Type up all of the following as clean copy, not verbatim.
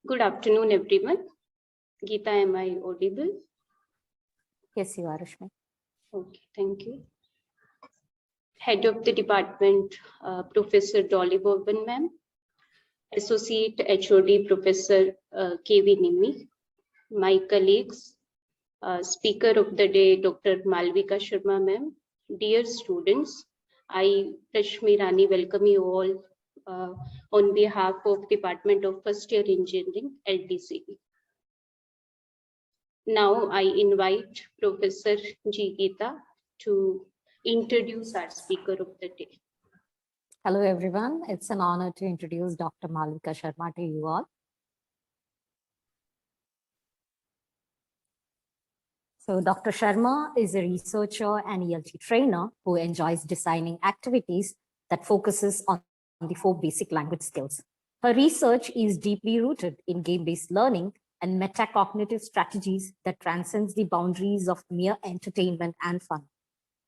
Good afternoon, everyone. Geeta, am I audible? Yes, you are, Rashmi. Okay, thank you. Head of the department, Professor Dolly Bourbon, ma'am. Associate HOD, Professor K.V. Nimi. My colleagues, Speaker of the Day, Dr. Malvika Sharma, ma'am. Dear students, I, Rashmi Rani, welcome you all on behalf of Department of First Year Engineering, LDCE. Now I invite Professor G. Geeta to introduce our speaker of the day. Hello, everyone. It's an honor to introduce Dr. Malvika Sharma to you all. So Dr. Sharma is a researcher and ELT trainer who enjoys designing activities that focuses on the 4 basic language skills. Her research is deeply rooted in game-based learning and metacognitive strategies that transcends the boundaries of mere entertainment and fun.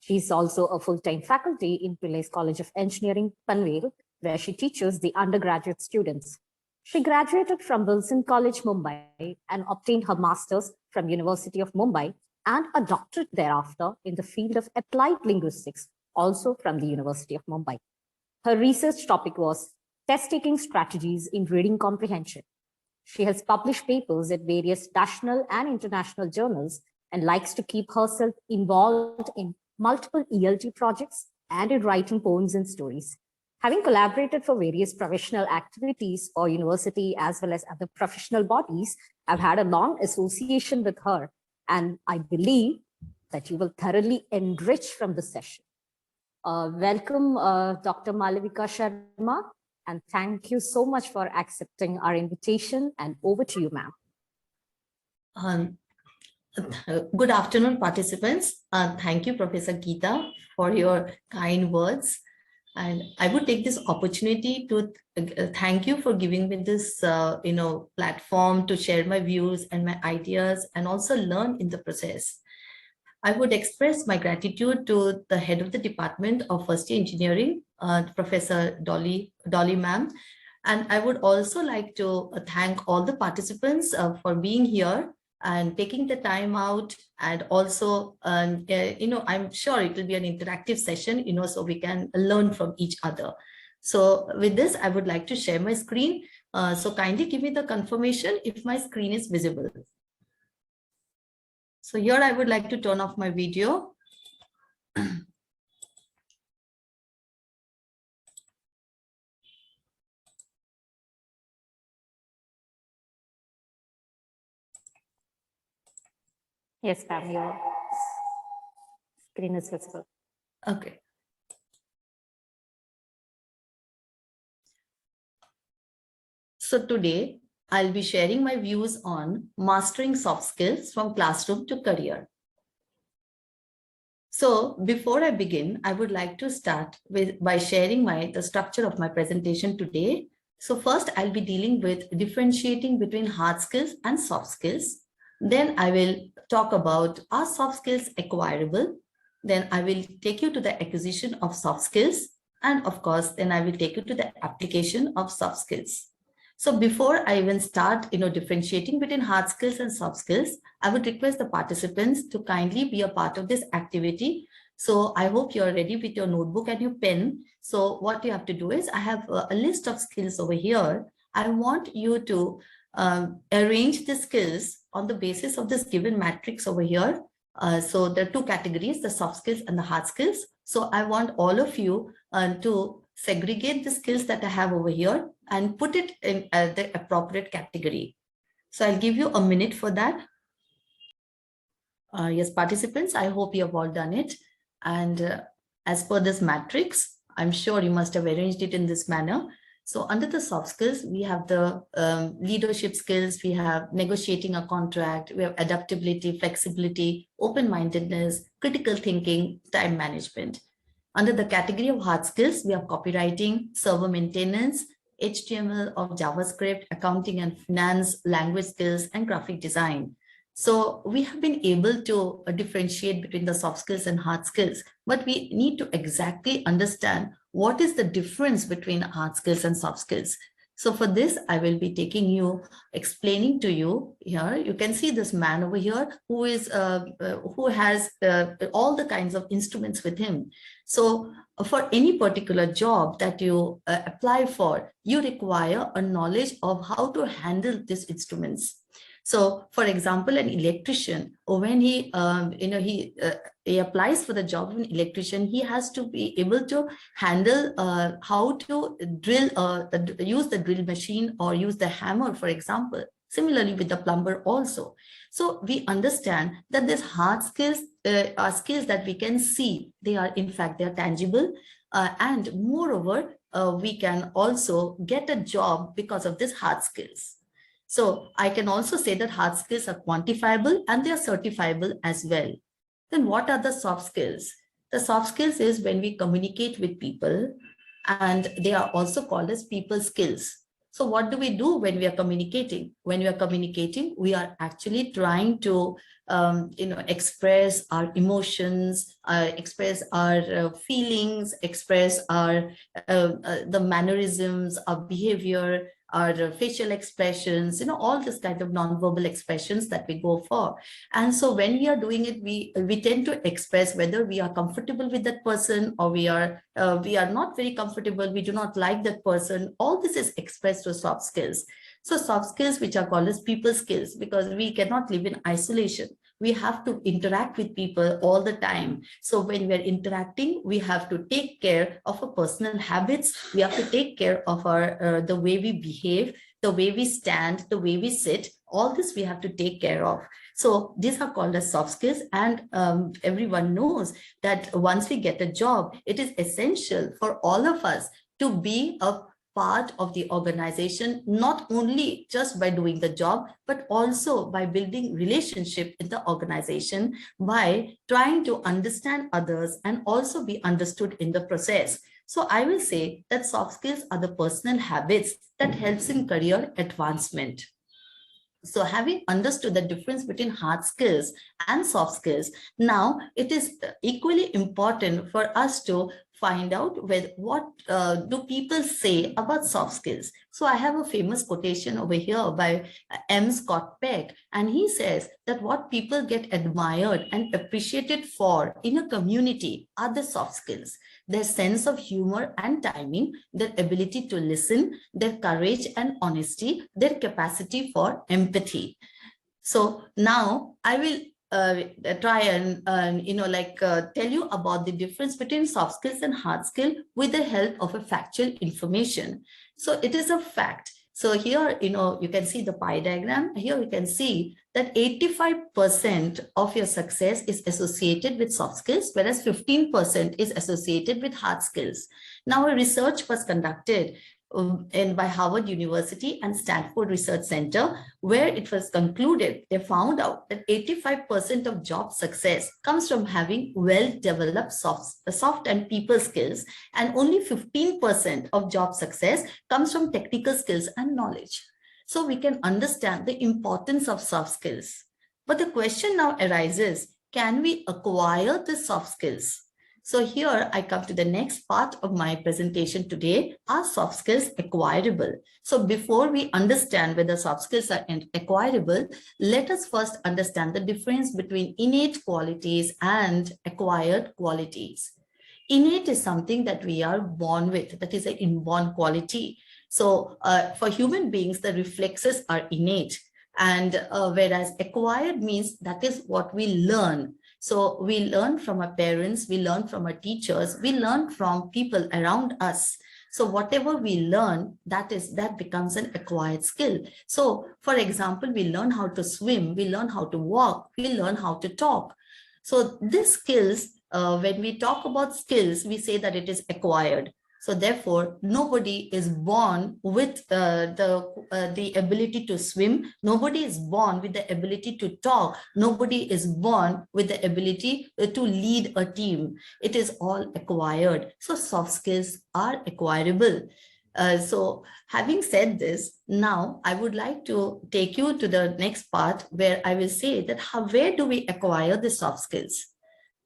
She is also a full-time faculty in Pillai's College of Engineering, Panvel, where she teaches the undergraduate students. She graduated from Wilson College, Mumbai, and obtained her master's from University of Mumbai and a doctorate thereafter in the field of applied linguistics, also from the University of Mumbai. Her research topic was test-taking strategies in reading comprehension. She has published papers at various national and international journals and likes to keep herself involved in multiple ELT projects and in writing poems and stories. Having collaborated for various professional activities or university as well as other professional bodies, I've had a long association with her, and I believe that you will thoroughly enrich from the session. Welcome, Dr. Malavika Sharma, and thank you so much for accepting our invitation, and over to you, ma'am. Good afternoon, participants. Thank you, Professor Geeta, for your kind words. And I would take this opportunity to thank you for giving me this, platform to share my views and my ideas and also learn in the process. I would express my gratitude to the head of the Department of First Year Engineering, Professor Dolly ma'am. And I would also like to thank all the participants for being here and taking the time out, and also, I'm sure it will be an interactive session, so we can learn from each other. So with this, I would like to share my screen. So kindly give me the confirmation if my screen is visible. So here I would like to turn off my video. Yes, ma'am, your screen is visible. Okay. So today, I'll be sharing my views on mastering soft skills from classroom to career. So before I begin, I would like to start by sharing the structure of my presentation today. So first, I'll be dealing with differentiating between hard skills and soft skills. Then I will talk about, are soft skills acquirable? Then I will take you to the acquisition of soft skills. And of course, then I will take you to the application of soft skills. So before I even start, differentiating between hard skills and soft skills, I would request the participants to kindly be a part of this activity. So I hope you're ready with your notebook and your pen. So what you have to do is, I have a list of skills over here. I want you to arrange the skills on the basis of this given matrix over here. So there are 2 categories, the soft skills and the hard skills. So I want all of you to segregate the skills that I have over here and put it in the appropriate category. So I'll give you a minute for that. Yes, participants, I hope you have all done it. And as per this matrix, I'm sure you must have arranged it in this manner. So under the soft skills, we have the leadership skills, we have negotiating a contract, we have adaptability, flexibility, open-mindedness, critical thinking, time management. Under the category of hard skills, we have copywriting, server maintenance, HTML or JavaScript, accounting and finance, language skills, and graphic design. So we have been able to differentiate between the soft skills and hard skills, but we need to exactly understand what is the difference between hard skills and soft skills. So for this, I will be explaining to you here. You can see this man over here who has all the kinds of instruments with him. So for any particular job that you apply for, you require a knowledge of how to handle these instruments. So, for example, an electrician, or when he applies for the job of an electrician, he has to be able to handle how to use the drill machine or use the hammer, for example. Similarly with the plumber also. So we understand that these hard skills are skills that we can see. They are tangible, and moreover, we can also get a job because of these hard skills. So I can also say that hard skills are quantifiable and they are certifiable as well. Then what are the soft skills? The soft skills is when we communicate with people, and they are also called as people skills. So what do we do when we are communicating? When we are communicating, we are actually trying to express our emotions, express our feelings, express our the mannerisms, our behavior, our facial expressions, all this kind of non-verbal expressions that we go for. And so when we are doing it, we tend to express whether we are comfortable with that person, or we are not very comfortable, we do not like that person. All this is expressed through soft skills. So soft skills, which are called as people skills, because we cannot live in isolation. We have to interact with people all the time. So when we're interacting, we have to take care of our personal habits. We have to take care of our the way we behave, the way we stand, the way we sit. All this we have to take care of. So these are called as soft skills. And everyone knows that once we get a job, it is essential for all of us to be a part of the organization, not only just by doing the job, but also by building relationship in the organization, by trying to understand others and also be understood in the process. So I will say that soft skills are the personal habits that helps in career advancement. So having understood the difference between hard skills and soft skills, now it is equally important for us to find out what do people say about soft skills. So I have a famous quotation over here by M. Scott Peck, and he says that what people get admired and appreciated for in a community are the soft skills: their sense of humor and timing, their ability to listen, their courage and honesty, their capacity for empathy. So now I will try and tell you about the difference between soft skills and hard skill with the help of a factual information. So it is a fact. So here, you can see the pie diagram. Here you can see that 85% of your success is associated with soft skills, whereas 15% is associated with hard skills. Now, a research was conducted by Harvard University and Stanford Research Center, where it was concluded, they found out that 85% of job success comes from having well-developed soft and people skills, and only 15% of job success comes from technical skills and knowledge. So we can understand the importance of soft skills. But the question now arises, can we acquire the soft skills? So here I come to the next part of my presentation today. Are soft skills acquirable? So before we understand whether soft skills are acquirable, let us first understand the difference between innate qualities and acquired qualities. Innate is something that we are born with, that is an inborn quality. So for human beings, the reflexes are innate, and whereas acquired means that is what we learn. So we learn from our parents, we learn from our teachers, we learn from people around us. So whatever we learn, that becomes an acquired skill. So for example, we learn how to swim, we learn how to walk, we learn how to talk. So these skills, when we talk about skills, we say that it is acquired. So therefore, nobody is born with the ability to swim. Nobody is born with the ability to talk. Nobody is born with the ability to lead a team. It is all acquired. So soft skills are acquirable. So having said this, now I would like to take you to the next part where I will say that where do we acquire the soft skills?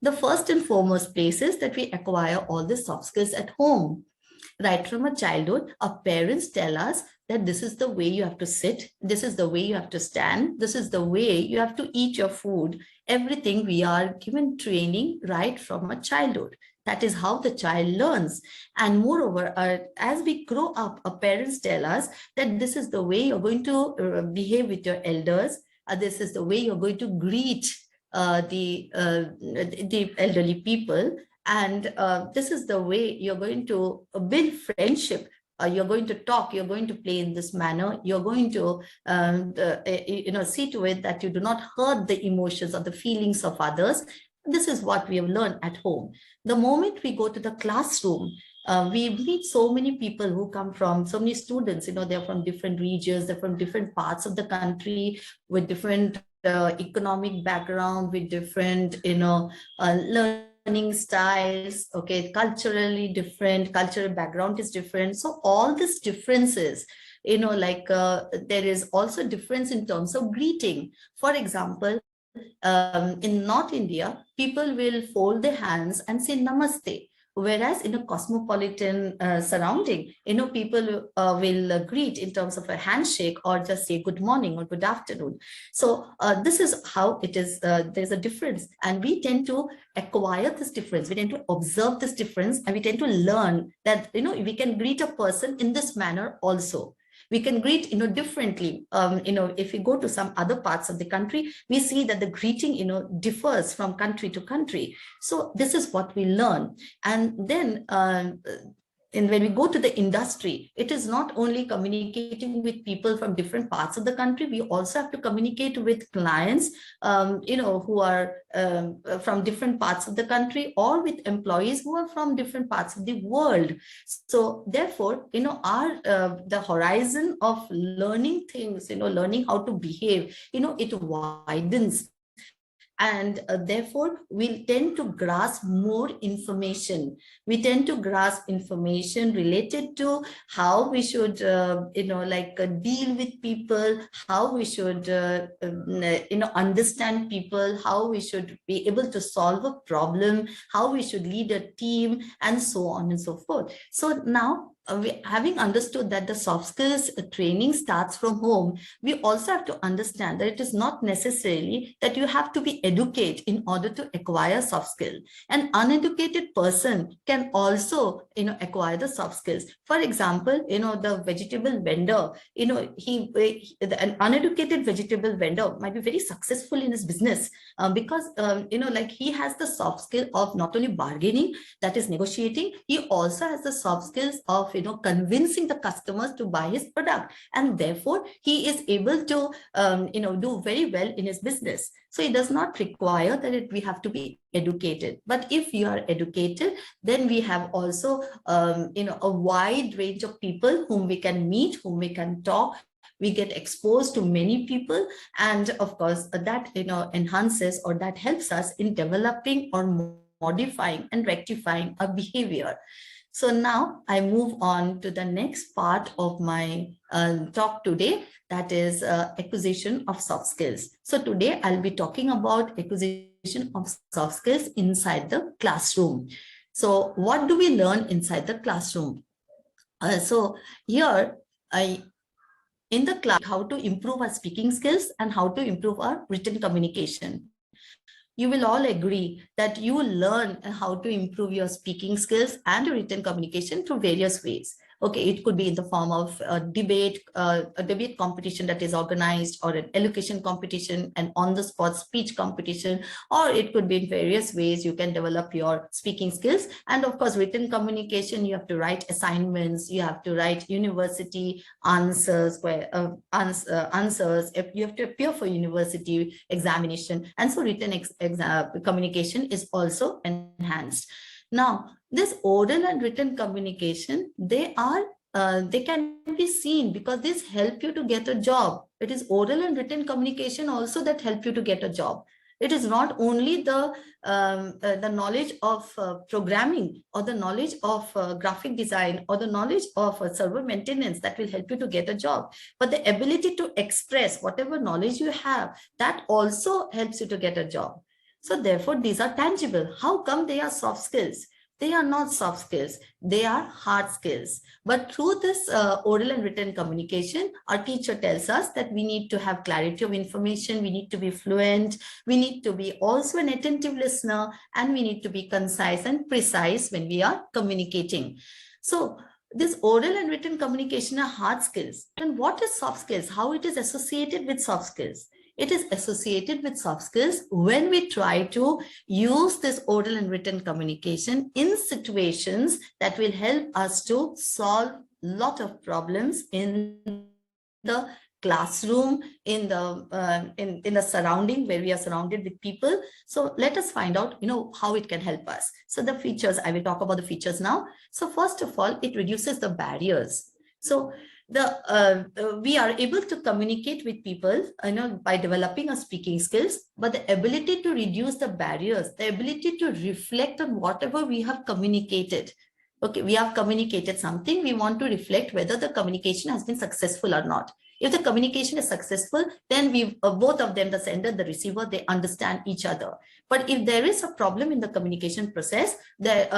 The first and foremost place is that we acquire all the soft skills at home. Right from a childhood, our parents tell us that this is the way you have to sit, this is the way you have to stand, this is the way you have to eat your food. Everything we are given training right from a childhood. That is how the child learns. And moreover, as we grow up, our parents tell us that this is the way you're going to behave with your elders. This is the way you're going to greet the elderly people. And this is the way you're going to build friendship. You're going to talk, you're going to play in this manner, you're going to see to it that you do not hurt the emotions or the feelings of others. This is what we have learned at home. The moment we go to the classroom, we meet so many people who come from, so many students, they're from different regions, they're from different parts of the country, with different economic background, with different, learning styles, okay, culturally different, cultural background is different. So all these differences, there is also difference in terms of greeting. For example, in North India, people will fold their hands and say namaste. Whereas in a cosmopolitan surrounding, people will greet in terms of a handshake or just say good morning or good afternoon. So this is how it is. There's a difference, and we tend to acquire this difference. We tend to observe this difference, and we tend to learn that we can greet a person in this manner also. We can greet differently. If we go to some other parts of the country, we see that the greeting differs from country to country. So this is what we learn. And then and when we go to the industry, it is not only communicating with people from different parts of the country, we also have to communicate with clients, who are from different parts of the country, or with employees who are from different parts of the world. So therefore, the horizon of learning things, learning how to behave, it widens. And therefore, we tend to grasp more information. We tend to grasp information related to how we should, deal with people, how we should, understand people, how we should be able to solve a problem, how we should lead a team, and so on and so forth. So now, having understood that the soft skills training starts from home, we also have to understand that it is not necessarily that you have to be educated in order to acquire soft skills. An uneducated person can also, acquire the soft skills. For example, the vegetable vendor, an uneducated vegetable vendor might be very successful in his business because, he has the soft skill of not only bargaining, that is negotiating, he also has the soft skills of convincing the customers to buy his product, and therefore he is able to do very well in his business. So it does not require that we have to be educated. But if you are educated, then we have also a wide range of people whom we can meet, whom we can talk. We get exposed to many people, and of course that enhances, or that helps us in developing or modifying and rectifying our behavior. So now I move on to the next part of my talk today, that is acquisition of soft skills. So today I'll be talking about acquisition of soft skills inside the classroom. So what do we learn inside the classroom? So here in the class, how to improve our speaking skills and how to improve our written communication. You will all agree that you will learn how to improve your speaking skills and your written communication through various ways. Okay, it could be in the form of a debate competition that is organized, or an elocution competition, an on-the-spot speech competition, or it could be in various ways you can develop your speaking skills. And of course, written communication, you have to write assignments, you have to write university answers, answers, you have to appear for university examination. And so written communication is also enhanced. Now, this oral and written communication, they can be seen because this help you to get a job. It is oral and written communication also that help you to get a job. It is not only the knowledge of programming, or the knowledge of graphic design, or the knowledge of server maintenance that will help you to get a job, but the ability to express whatever knowledge you have, that also helps you to get a job. So therefore, these are tangible. How come they are soft skills? They are not soft skills, they are hard skills. But through this oral and written communication, our teacher tells us that we need to have clarity of information, we need to be fluent, we need to be also an attentive listener, and we need to be concise and precise when we are communicating. So this oral and written communication are hard skills. And what is soft skills? How it is associated with soft skills? It is associated with soft skills when we try to use this oral and written communication in situations that will help us to solve a lot of problems in the classroom, in the surrounding where we are surrounded with people. So let us find out, how it can help us. So the features, I will talk about the features now. So first of all, it reduces the barriers. So we are able to communicate with people, by developing our speaking skills, but the ability to reduce the barriers, the ability to reflect on whatever we have communicated. Okay, we have communicated something, we want to reflect whether the communication has been successful or not. If the communication is successful, then we both of them, the sender, the receiver, they understand each other. But if there is a problem in the communication process, there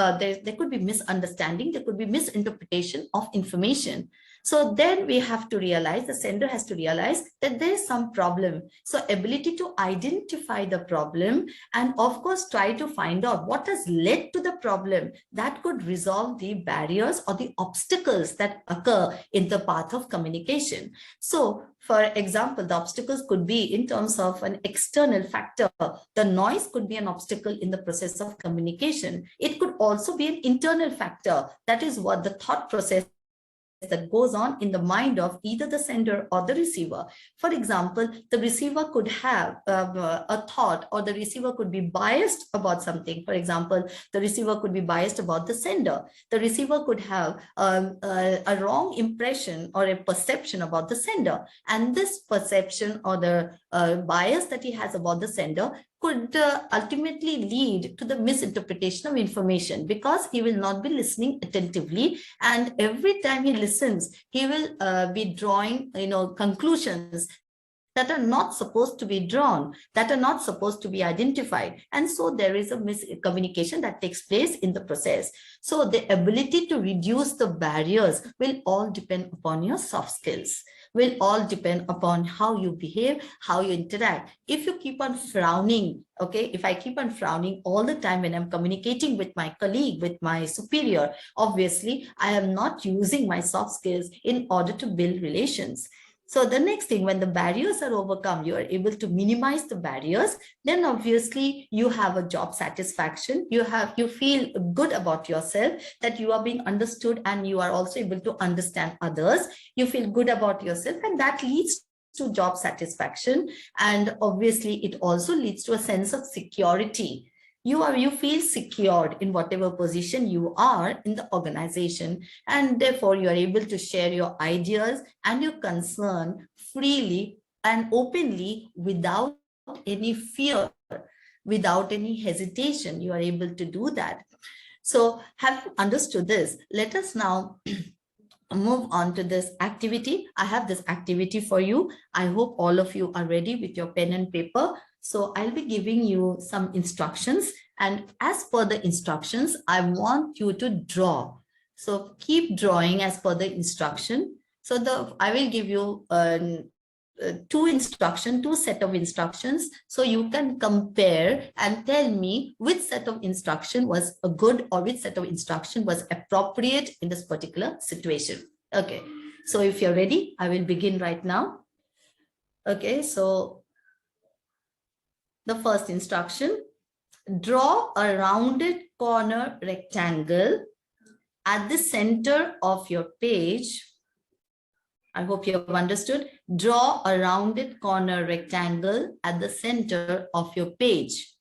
could be misunderstanding, there could be misinterpretation of information. So then we have to realize, the sender has to realize that there is some problem. So ability to identify the problem and of course try to find out what has led to the problem that could resolve the barriers or the obstacles that occur in the path of communication. So for example, the obstacles could be in terms of an external factor. The noise could be an obstacle in the process of communication. It could also be an internal factor. That is what the thought process that goes on in the mind of either the sender or the receiver. For example, the receiver could have a thought, or the receiver could be biased about something. For example, the receiver could be biased about the sender. The receiver could have a wrong impression or a perception about the sender. And this perception or the bias that he has about the sender could ultimately lead to the misinterpretation of information, because he will not be listening attentively, and every time he listens, he will be drawing conclusions that are not supposed to be drawn, that are not supposed to be identified. And so there is a miscommunication that takes place in the process. So the ability to reduce the barriers will all depend upon your soft skills, will all depend upon how you behave, how you interact. If you keep on frowning, okay, if I keep on frowning all the time when I'm communicating with my colleague, with my superior, obviously I am not using my soft skills in order to build relations. So the next thing, when the barriers are overcome, you are able to minimize the barriers, then obviously you have a job satisfaction. You feel good about yourself, that you are being understood and you are also able to understand others. You feel good about yourself, and that leads to job satisfaction. And obviously it also leads to a sense of security. You feel secured in whatever position you are in the organization, and therefore you are able to share your ideas and your concern freely and openly without any fear, without any hesitation. You are able to do that. So having understood this, let us now move on to this activity. I have this activity for you. I hope all of you are ready with your pen and paper. So I'll be giving you some instructions, and as per the instructions, I want you to draw. So keep drawing as per the instruction. So I will give you two set of instructions. So you can compare and tell me which set of instruction was a good or which set of instruction was appropriate in this particular situation. Okay, so if you're ready, I will begin right now. Okay, so the first instruction: draw a rounded corner rectangle at the center of your page. I hope you have understood. Draw a rounded corner rectangle at the center of your page.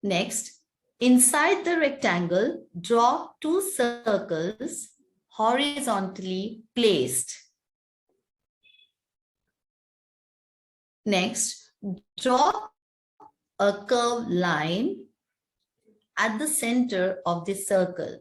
Next, inside the rectangle, draw two circles horizontally placed. Next, draw a curved line at the center of the circle.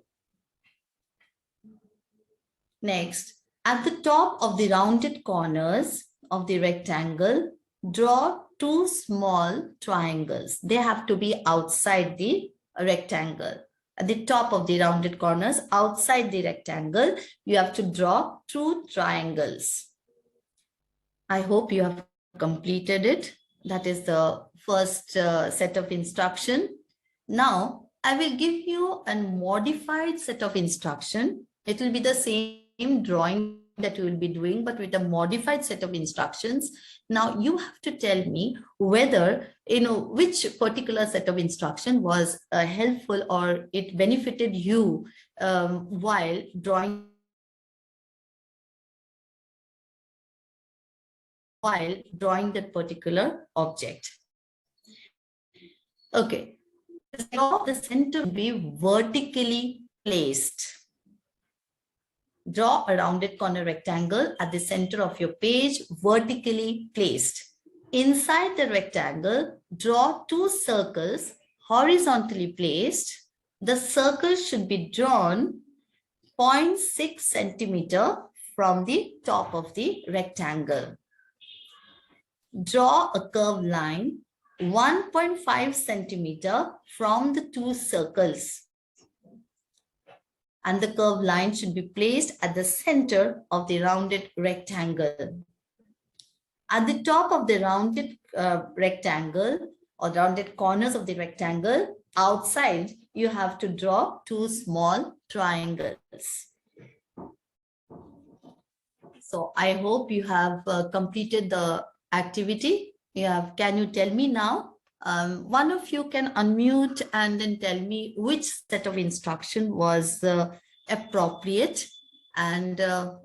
Next, at the top of the rounded corners of the rectangle, draw two small triangles. They have to be outside the rectangle. At the top of the rounded corners, outside the rectangle, you have to draw two triangles. I hope you have completed it. That is the first set of instruction. Now, I will give you a modified set of instruction. It will be the same drawing that you will be doing, but with a modified set of instructions. Now, you have to tell me whether, which particular set of instruction was helpful or it benefited you while drawing that particular object. Okay, the center will be vertically placed. Draw a rounded corner rectangle at the center of your page, vertically placed. Inside the rectangle, draw two circles horizontally placed. The circle should be drawn 0.6 centimeter from the top of the rectangle. Draw a curved line 1.5 centimeter from the two circles. And the curved line should be placed at the center of the rounded rectangle. At the top of the rounded rectangle or rounded corners of the rectangle, outside, you have to draw two small triangles. So I hope you have completed the activity. Can you tell me now? One of you can unmute and then tell me which set of instruction was appropriate, and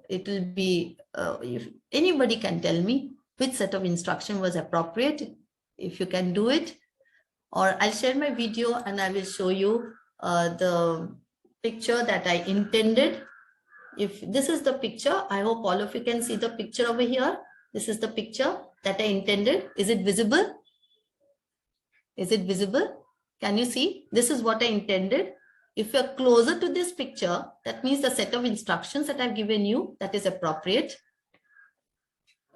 it will be, if anybody can tell me which set of instruction was appropriate, if you can do it, or I'll share my video and I will show you the picture that I intended. If this is the picture, I hope all of you can see the picture over here. This is the picture that I intended. Is it visible? Is it visible? Can you see? This is what I intended. If you're closer to this picture, that means the set of instructions that I've given you, that is appropriate.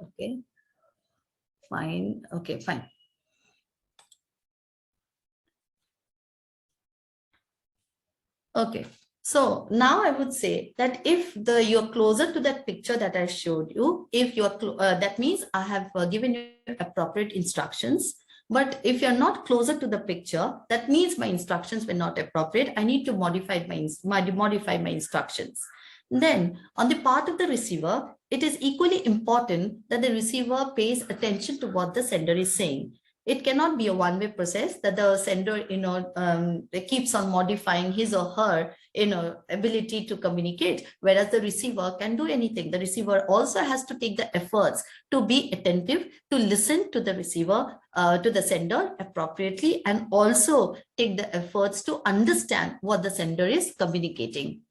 Okay. Fine. Okay, fine. Okay. So now I would say that if you're closer to that picture that I showed you, if you're that means I have given you appropriate instructions. But if you're not closer to the picture, that means my instructions were not appropriate. I need to modify my instructions. Then on the part of the receiver, it is equally important that the receiver pays attention to what the sender is saying. It cannot be a one-way process that the sender, keeps on modifying his or her, ability to communicate, whereas the receiver can do anything. The receiver also has to take the efforts to be attentive, to listen to the receiver, to the sender appropriately, and also take the efforts to understand what the sender is communicating.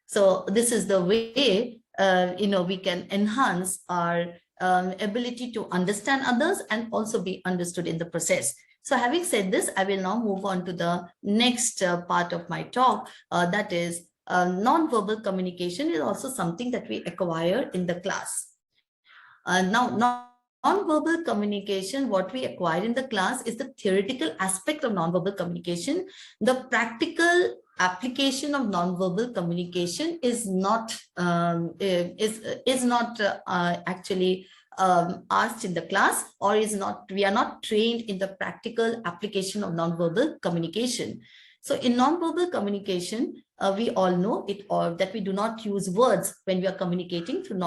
So this is the way, we can enhance our ability to understand others and also be understood in the process. So having said this, I will now move on to the next part of my talk, that is non-verbal communication is also something that we acquire in the class. Now, non-verbal communication, what we acquire in the class is the theoretical aspect of non-verbal communication. The practical application of non-verbal communication is not actually asked in the class, or we are not trained in the practical application of non-verbal communication. So in non-verbal communication, we all know it, or that we do not use words when we are communicating through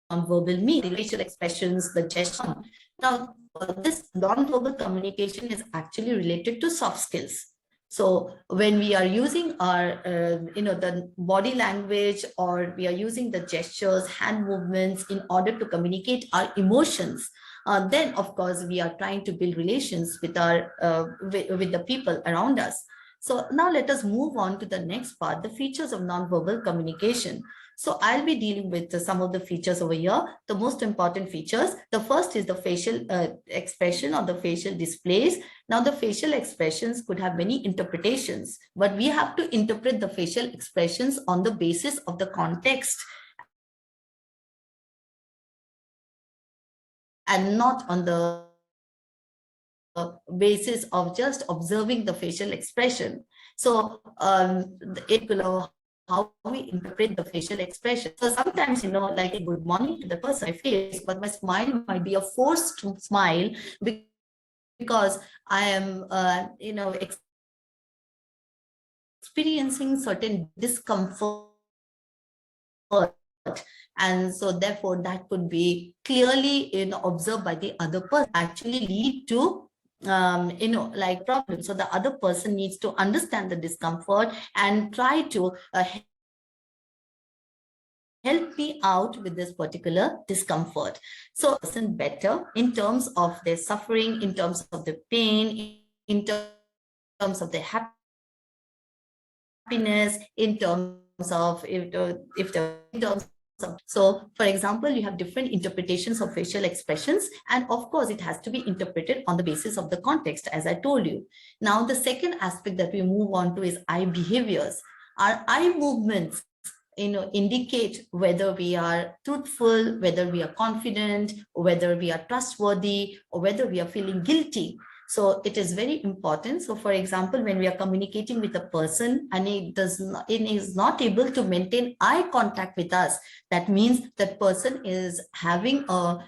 non-verbal means, the facial expressions, the gesture. Now, this non-verbal communication is actually related to soft skills. So when we are using our, the body language, or we are using the gestures, hand movements in order to communicate our emotions, then of course we are trying to build relations with with the people around us. So now let us move on to the next part, the features of non-verbal communication. So I'll be dealing with some of the features over here. The most important features. The first is the facial expression or the facial displays. Now the facial expressions could have many interpretations, but we have to interpret the facial expressions on the basis of the context and not on the basis of just observing the facial expression. So it will how we interpret the facial expression. So sometimes, like a good morning to the person, my face, but my smile might be a forced smile because I am, experiencing certain discomfort. And so therefore that could be clearly observed by the other person, actually lead to like problems. So the other person needs to understand the discomfort and try to help me out with this particular discomfort. So person better in terms of their suffering, in terms of the pain, in terms of their happiness, in terms of so, for example, you have different interpretations of facial expressions, and of course, it has to be interpreted on the basis of the context, as I told you. Now, the second aspect that we move on to is eye behaviors. Our eye movements, indicate whether we are truthful, whether we are confident, whether we are trustworthy, or whether we are feeling guilty. So it is very important. So for example, when we are communicating with a person and it is not able to maintain eye contact with us, that means that person is having a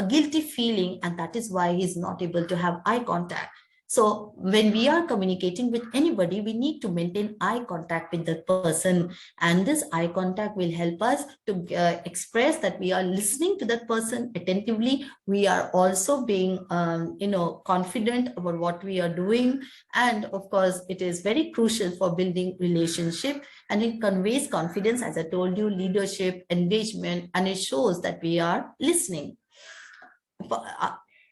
guilty feeling, and that is why he's not able to have eye contact. So when we are communicating with anybody, we need to maintain eye contact with that person. And this eye contact will help us to express that we are listening to that person attentively. We are also being, confident about what we are doing. And of course, it is very crucial for building relationship. And it conveys confidence, as I told you, leadership, engagement, and it shows that we are listening.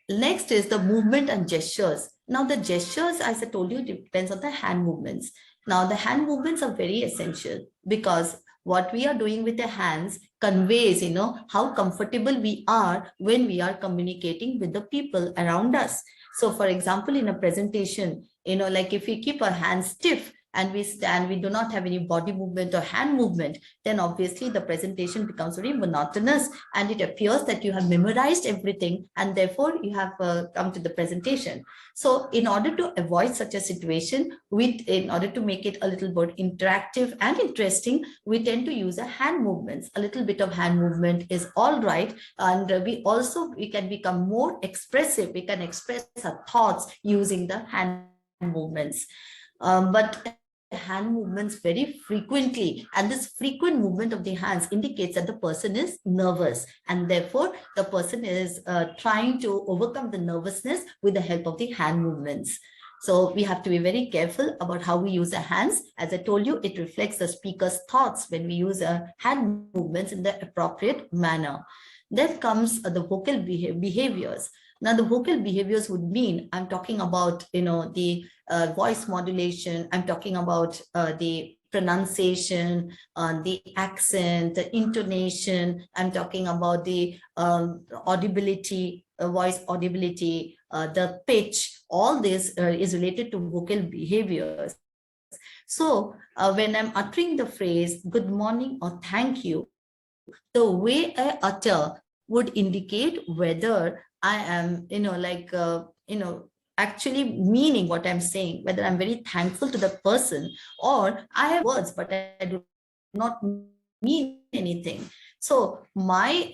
Next is the movement and gestures. Now the gestures, as I told you, depends on the hand movements. Now the hand movements are very essential because what we are doing with the hands conveys, how comfortable we are when we are communicating with the people around us. So for example, in a presentation, like if we keep our hands stiff, and we stand, we do not have any body movement or hand movement, then obviously the presentation becomes very monotonous and it appears that you have memorized everything and therefore you have come to the presentation. So in order to avoid such a situation, in order to make it a little more interactive and interesting, we tend to use a hand movements. A little bit of hand movement is all right. And we can become more expressive. We can express our thoughts using the hand movements. But hand movements very frequently, and this frequent movement of the hands indicates that the person is nervous, and therefore the person is trying to overcome the nervousness with the help of the hand movements. So we have to be very careful about how we use our hands. As I told you, it reflects the speaker's thoughts when we use hand movements in the appropriate manner. Then comes the vocal behaviors. Now, the vocal behaviors would mean I'm talking about, the voice modulation. I'm talking about the pronunciation, the accent, the intonation. I'm talking about the audibility, voice audibility, the pitch. All this is related to vocal behaviors. So when I'm uttering the phrase good morning or thank you, the way I utter would indicate whether I am, actually meaning what I'm saying, whether I'm very thankful to the person or I have words, but I do not mean anything. So my,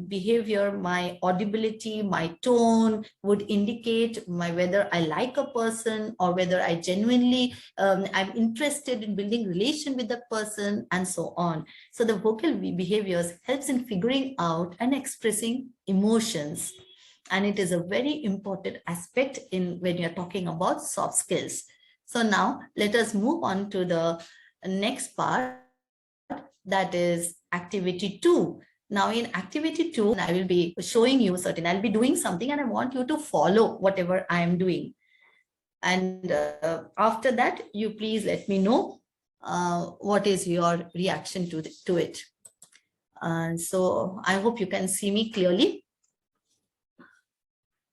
behavior, my audibility, my tone would indicate whether I like a person or whether I genuinely, I'm interested in building relation with the person and so on. So the vocal behaviors helps in figuring out and expressing emotions. And it is a very important aspect when you're talking about soft skills. So now let us move on to the next part, that is activity 2. Now in activity 2, I will be showing you I'll be doing something and I want you to follow whatever I am doing. And after that, you please let me know what is your reaction to it. So I hope you can see me clearly.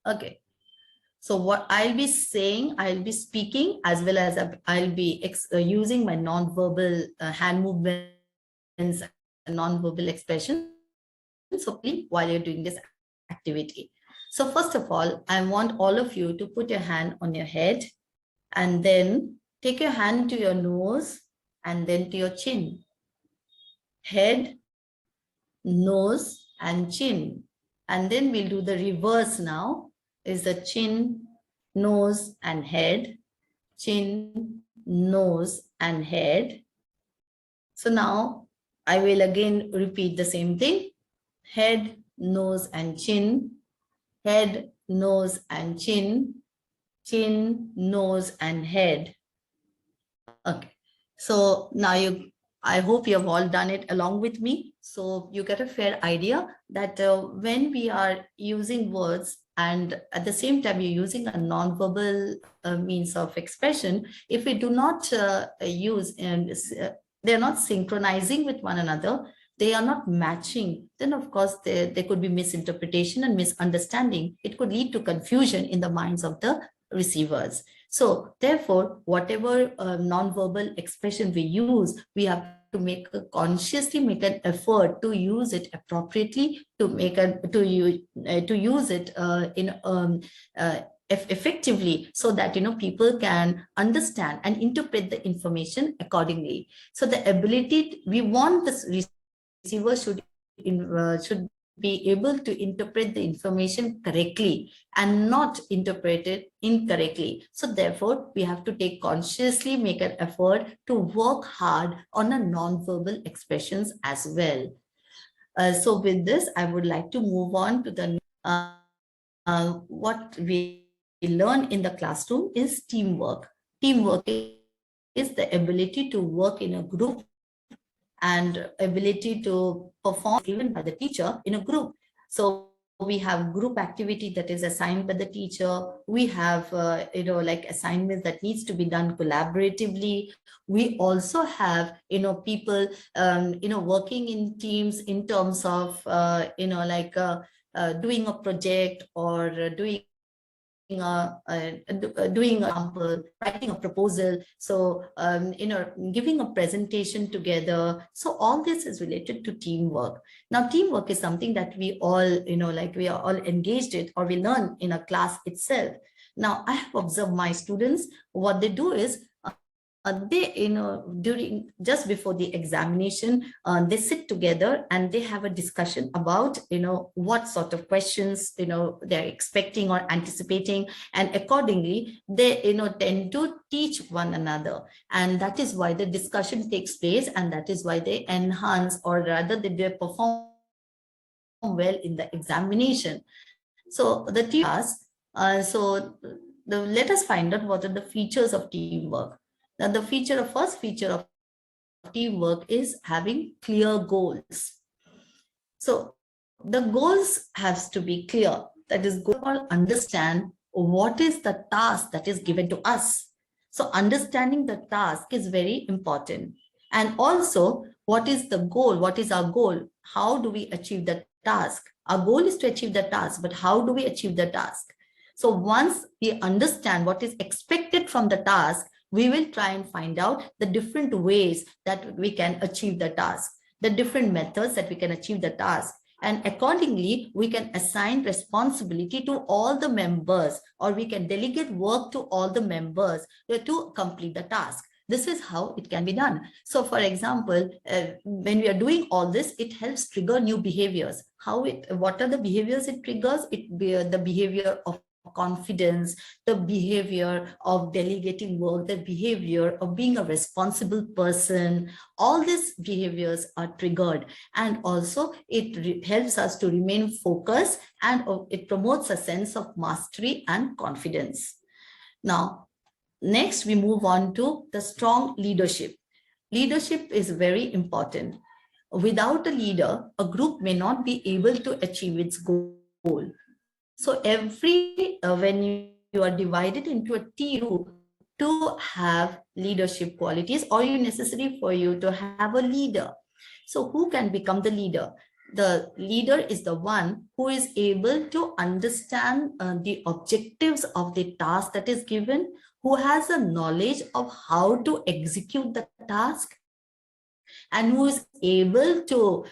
Okay. So what I'll be saying, I'll be speaking as well as I'll be using my non-verbal hand movements and non-verbal expressions. So please, while you're doing this activity. So first of all, I want all of you to put your hand on your head and then take your hand to your nose and then to your chin. Head, nose and chin. And then we'll do the reverse now, is the chin, nose and head, chin, nose and head. So now I will again repeat the same thing. Head, nose and chin, head, nose and chin, chin, nose and head. Okay. So now I hope you have all done it along with me. So you get a fair idea that when we are using words and at the same time you're using a non-verbal means of expression, if we do not use and they're not synchronizing with one another, they are not matching, then of course there could be misinterpretation and misunderstanding. It could lead to confusion in the minds of the receivers. So therefore, whatever non-verbal expression we use, we have to consciously make an effort to use it appropriately, to use it effectively, so that people can understand and interpret the information accordingly. So the ability, we want the receiver should be able to interpret the information correctly and not interpret it incorrectly. So therefore, we have to consciously make an effort to work hard on a non-verbal expressions as well. So with this, I would like to move on to the what we learn in the classroom is teamwork. Teamwork is the ability to work in a group and ability to perform given by the teacher in a group. So we have group activity that is assigned by the teacher. We have, like assignments that needs to be done collaboratively. We also have, people, working in teams in terms of, doing a project or doing doing a sample, writing a proposal, so giving a presentation together. So all this is related to teamwork. Now teamwork is something that we all we are all engaged in, or we learn in a class itself. Now I have observed my students, what they do is they during just before the examination, they sit together and they have a discussion about what sort of questions they're expecting or anticipating, and accordingly they tend to teach one another, and that is why the discussion takes place, and that is why they enhance, or rather they perform well in the examination. So the teamwork, let us find out what are the features of teamwork. Now, the first feature of teamwork is having clear goals. So the goals has to be clear. That is, goal understand what is the task that is given to us. So understanding the task is very important. And also, what is the goal? What is our goal? How do we achieve the task? Our goal is to achieve the task, but how do we achieve the task? So once we understand what is expected from the task, we will try and find out the different ways that we can achieve the task, the different methods that we can achieve the task. And accordingly, we can assign responsibility to all the members, or we can delegate work to all the members to complete the task. This is how it can be done. So for example, when we are doing all this, it helps trigger new behaviors. What are the behaviors it triggers? The behavior of confidence, the behavior of delegating work, the behavior of being a responsible person. All these behaviors are triggered, and also it helps us to remain focused, and it promotes a sense of mastery and confidence. Now, next we move on to the strong leadership. Leadership is very important. Without a leader, a group may not be able to achieve its goal. So when you are divided into a team to have leadership qualities, or you necessary for you to have a leader. So who can become the leader? The leader is the one who is able to understand the objectives of the task that is given, who has a knowledge of how to execute the task, and who is able to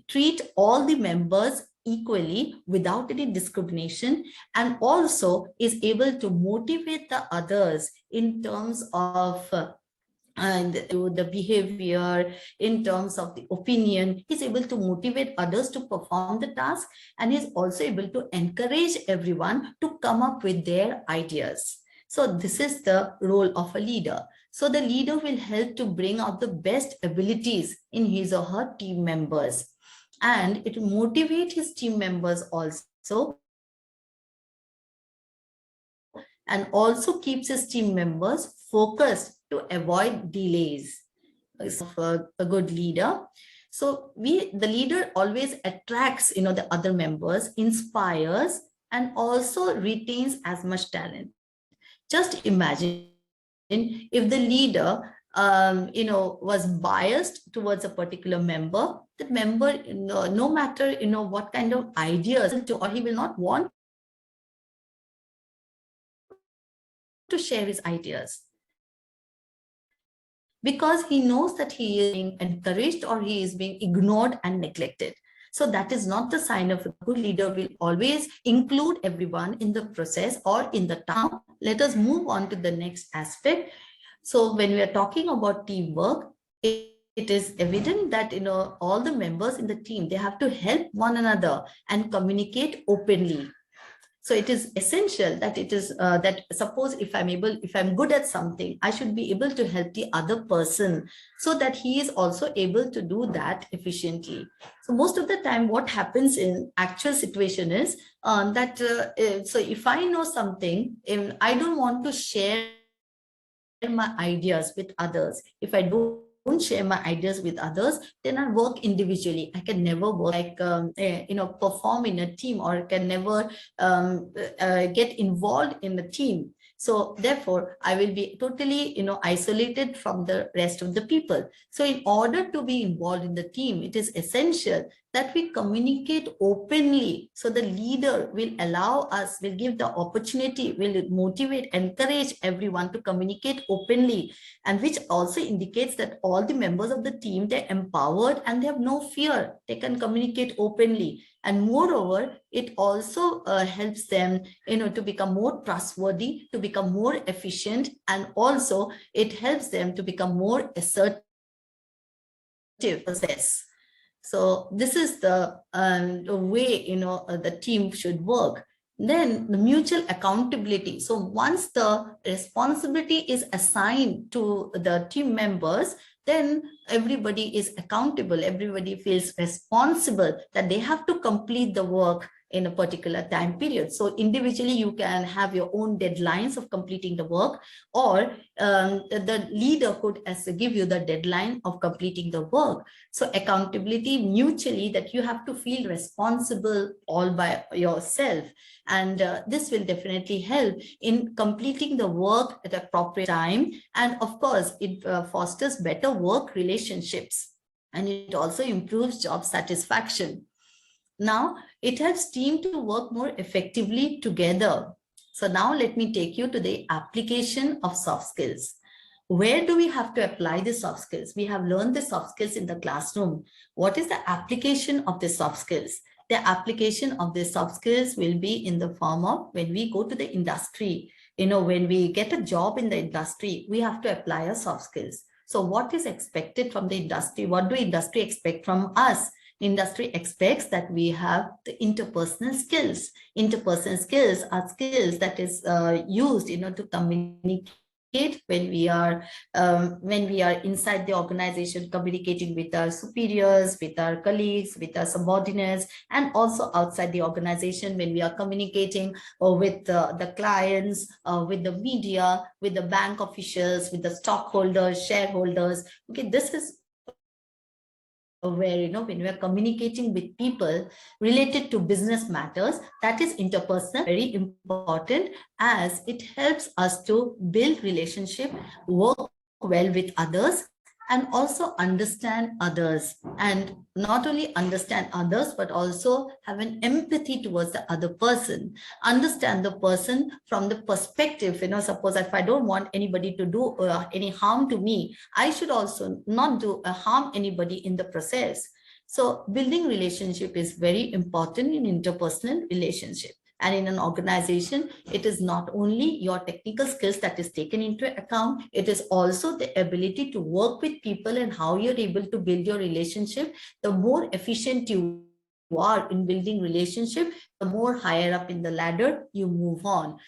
treat all the members equally without any discrimination, and also is able to motivate the others in terms of and the behavior, in terms of the opinion. He's able to motivate others to perform the task, and he's also able to encourage everyone to come up with their ideas. So this is the role of a leader. So the leader will help to bring out the best abilities in his or her team members, and it will motivate his team members also, and also keeps his team members focused to avoid delays. Of a good leader. So the leader always attracts, the other members, inspires, and also retains as much talent. Just imagine if the leader was biased towards a particular member, the member, no matter what kind of ideas, or he will not want to share his ideas, because he knows that he is being encouraged or he is being ignored and neglected. So that is not the sign of a good leader. Will always include everyone in the process or in the task. Let us move on to the next aspect. So when we are talking about teamwork, it is evident that all the members in the team, they have to help one another and communicate openly. So it is essential that it is that suppose if I'm good at something, I should be able to help the other person so that he is also able to do that efficiently. So most of the time what happens in actual situation is so if I know something, if I don't want to share my ideas with others, if I don't share my ideas with others, then I work individually. I can never work like perform in a team, or can never get involved in a team. So therefore I will be totally isolated from the rest of the people. So in order to be involved in the team, it is essential that we communicate openly. So the leader will will give the opportunity, will motivate, encourage everyone to communicate openly, and which also indicates that all the members of the team, they're empowered and they have no fear. They can communicate openly. And moreover, it also helps them, to become more trustworthy, to become more efficient, and also it helps them to become more assertive process. So this is the way, the team should work. Then the mutual accountability. So once the responsibility is assigned to the team members, then everybody is accountable. Everybody feels responsible that they have to complete the work in a particular time period. So individually, you can have your own deadlines of completing the work, or the leader could give you the deadline of completing the work. So accountability mutually, that you have to feel responsible all by yourself. And this will definitely help in completing the work at appropriate time. And of course, it fosters better work relationships, and it also improves job satisfaction. Now, it helps team to work more effectively together. So now let me take you to the application of soft skills. Where do we have to apply the soft skills? We have learned the soft skills in the classroom. What is the application of the soft skills? The application of the soft skills will be in the form of when we go to the industry. When we get a job in the industry, we have to apply our soft skills. So what is expected from the industry? What do industry expect from us? Industry expects that we have the interpersonal skills. Interpersonal skills are skills that is used, to communicate when we are inside the organization, communicating with our superiors, with our colleagues, with our subordinates, and also outside the organization when we are communicating with the clients, with the media, with the bank officials, with the stockholders, shareholders. Okay, this is where, when we are communicating with people related to business matters, that is interpersonal, very important, as it helps us to build relationship, work well with others, and also understand others. And not only understand others, but also have an empathy towards the other person. Understand the person from the perspective, suppose if I don't want anybody to do any harm to me, I should also not do harm anybody in the process. So building relationship is very important in interpersonal relationship. And in an organization, it is not only your technical skills that is taken into account, it is also the ability to work with people and how you're able to build your relationship. The more efficient you are in building relationship, the more higher up in the ladder you move on.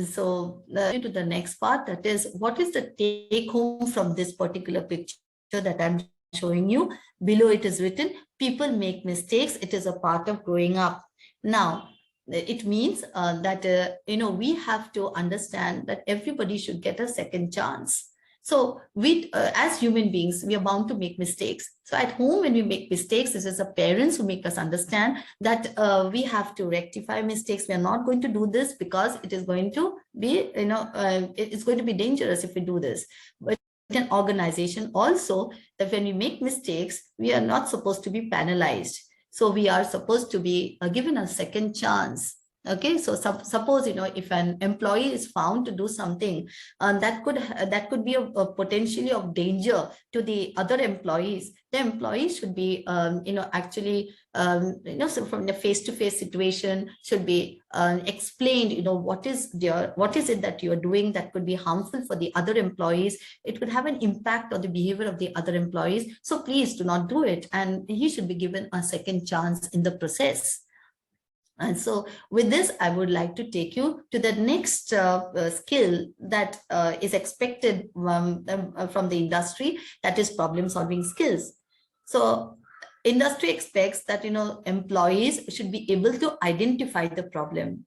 So to the next part, that is, what is the take home from this particular picture that I'm showing you? Below it is written, people make mistakes. It is a part of growing up. Now, it means that, we have to understand that everybody should get a second chance. So we, as human beings, we are bound to make mistakes. So at home, when we make mistakes, this is the parents who make us understand that we have to rectify mistakes. We are not going to do this because it is going to be, it's going to be dangerous if we do this. But an organization also, that when we make mistakes, we are not supposed to be penalized. So we are supposed to be given a second chance. Okay, so suppose, if an employee is found to do something that could be a potentially of danger to the other employees, the employees should be, so from the face-to-face situation should be explained, what is it that you are doing that could be harmful for the other employees. It could have an impact on the behavior of the other employees. So please do not do it. And he should be given a second chance in the process. And so with this, I would like to take you to the next skill that is expected from the industry, that is problem solving skills. So industry expects that, employees should be able to identify the problem,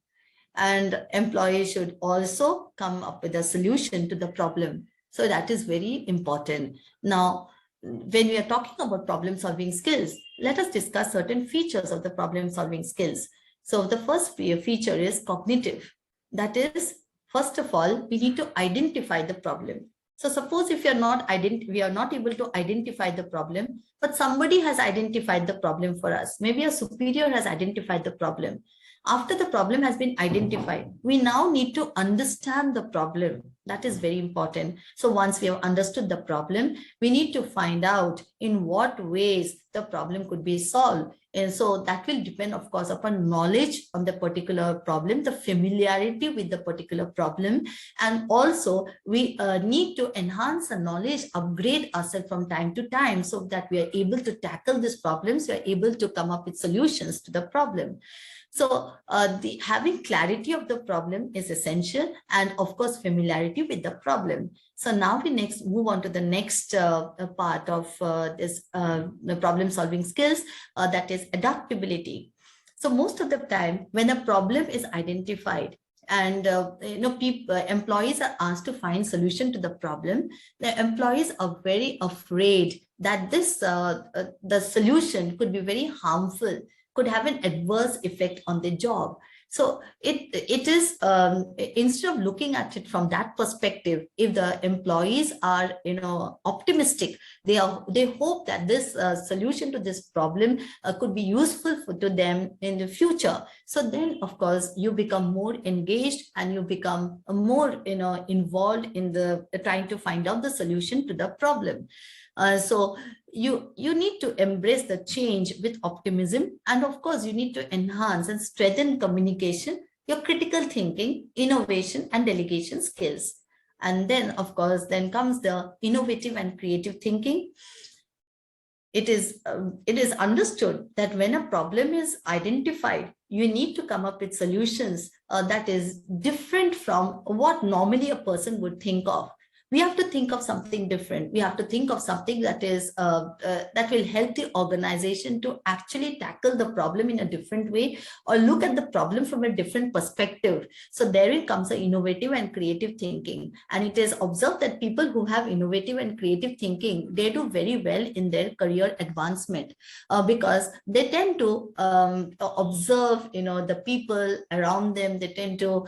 and employees should also come up with a solution to the problem. So that is very important. Now, when we are talking about problem solving skills, let us discuss certain features of the problem solving skills. So the first feature is cognitive. That is, first of all, we need to identify the problem. So suppose if we are not able to identify the problem, but somebody has identified the problem for us. Maybe a superior has identified the problem. After the problem has been identified, we now need to understand the problem. That is very important. So once we have understood the problem, we need to find out in what ways the problem could be solved. And so that will depend, of course, upon knowledge on the particular problem, the familiarity with the particular problem. And also we need to enhance the knowledge, upgrade ourselves from time to time so that we are able to tackle these problems, we are able to come up with solutions to the problem. So having clarity of the problem is essential, and of course, familiarity with the problem. So now we next move on to the next part of the problem solving skills, that is adaptability. So most of the time when a problem is identified and employees are asked to find solution to the problem, the employees are very afraid that this the solution could be very harmful, could have an adverse effect on the job. So it is instead of looking at it from that perspective, if the employees are optimistic, they hope that this solution to this problem could be useful to them in the future. So then of course you become more engaged and you become more involved in the trying to find out the solution to the problem. So you need to embrace the change with optimism, and of course you need to enhance and strengthen communication, your critical thinking, innovation and delegation skills. And then of course then comes the innovative and creative thinking. It is understood that when a problem is identified, you need to come up with solutions that is different from what normally a person would think of. We have to think of something different. We have to think of something that is that will help the organization to actually tackle the problem in a different way, or look at the problem from a different perspective. So therein comes the innovative and creative thinking. And it is observed that people who have innovative and creative thinking, they do very well in their career advancement because they tend to observe, the people around them. They tend to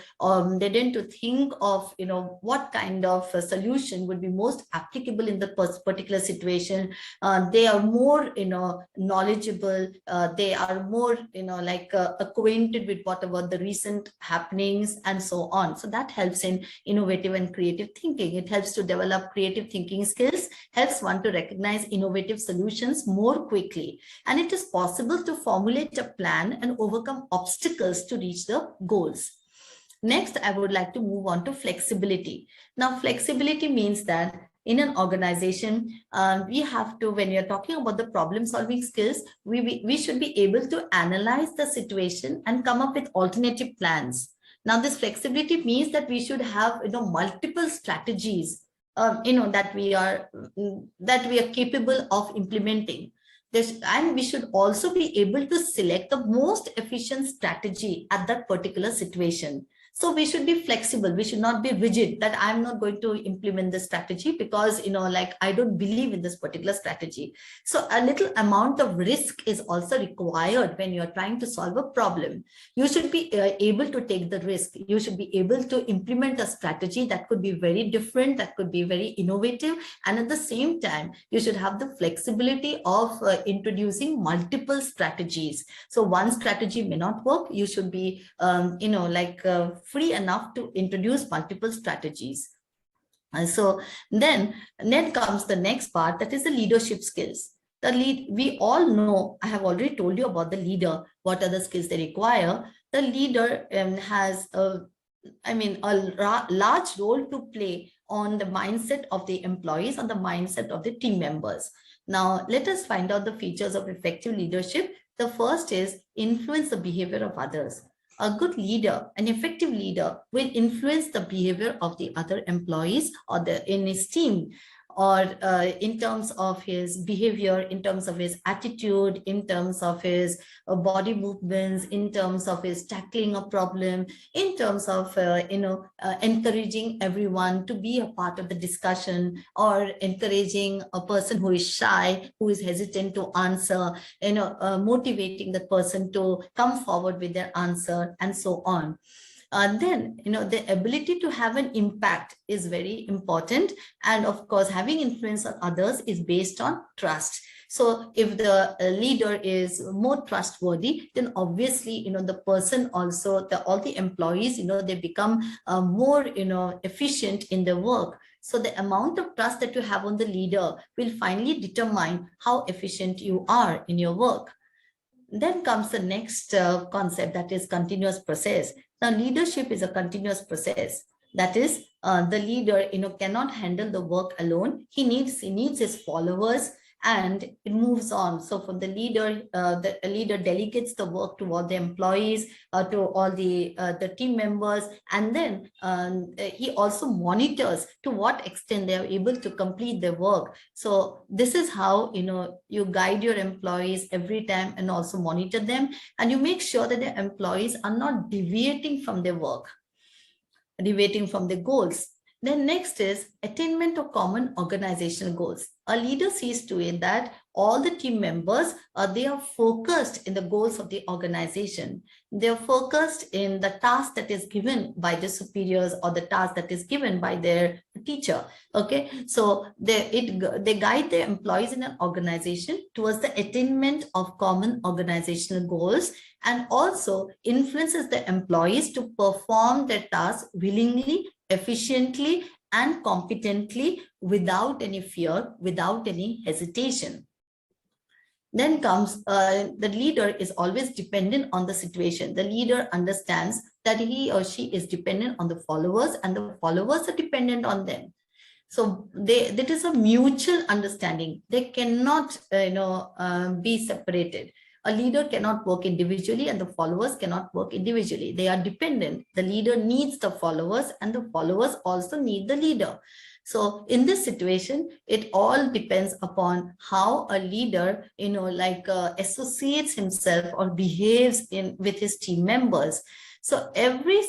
think of, what kind of solution solution would be most applicable in the particular situation. They are more, knowledgeable. They are more, acquainted with whatever the recent happenings and so on. So that helps in innovative and creative thinking. It helps to develop creative thinking skills, helps one to recognize innovative solutions more quickly. And it is possible to formulate a plan and overcome obstacles to reach the goals. Next, I would like to move on to flexibility. Now, flexibility means that in an organization, we have to, when you're talking about the problem solving skills, we should be able to analyze the situation and come up with alternative plans. Now, this flexibility means that we should have, multiple strategies, that we are capable of implementing. And we should also be able to select the most efficient strategy at that particular situation. So we should be flexible. We should not be rigid that I'm not going to implement this strategy because, I don't believe in this particular strategy. So a little amount of risk is also required when you're trying to solve a problem. You should be able to take the risk. You should be able to implement a strategy that could be very different, that could be very innovative. And at the same time, you should have the flexibility of introducing multiple strategies. So one strategy may not work. You should be, free enough to introduce multiple strategies. And so then comes the next part, that is the leadership skills. We all know, I have already told you about the leader, what are the skills they require. The leader has a large role to play on the mindset of the employees, on the mindset of the team members. Now, let us find out the features of effective leadership. The first is influence the behavior of others. A good leader, an effective leader, will influence the behavior of the other employees or in his team, or in terms of his behavior, in terms of his attitude, in terms of his body movements, in terms of his tackling a problem, in terms of encouraging everyone to be a part of the discussion, or encouraging a person who is shy, who is hesitant to answer, motivating the person to come forward with their answer, and so on. Then, the ability to have an impact is very important. And of course, having influence on others is based on trust. So if the leader is more trustworthy, then obviously, the person also, all the employees, they become more, efficient in their work. So the amount of trust that you have on the leader will finally determine how efficient you are in your work. Then comes the next concept, that is continuous process. Now, leadership is a continuous process. That is, the leader, cannot handle the work alone. He needs his followers, and it moves on. So for the leader delegates the work to all the employees, to all the team members, and then he also monitors to what extent they are able to complete their work. So this is how you guide your employees every time, and also monitor them, and you make sure that the employees are not deviating from their work, deviating from their goals. Then next is attainment of common organizational goals. A leader sees to it that all the team members, they are focused in the goals of the organization. They are focused in the task that is given by the superiors, or the task that is given by their teacher. Okay, so they guide their employees in an organization towards the attainment of common organizational goals, and also influences the employees to perform their tasks willingly, efficiently, and competently, without any fear, without any hesitation. Then comes the leader is always dependent on the situation. The leader understands that he or she is dependent on the followers, and the followers are dependent on them. So that is a mutual understanding. They cannot be separated. A leader cannot work individually, and the followers cannot work individually. They are dependent. The leader needs the followers, and the followers also need the leader. So in this situation, it all depends upon how a leader, associates himself or behaves with his team members. So every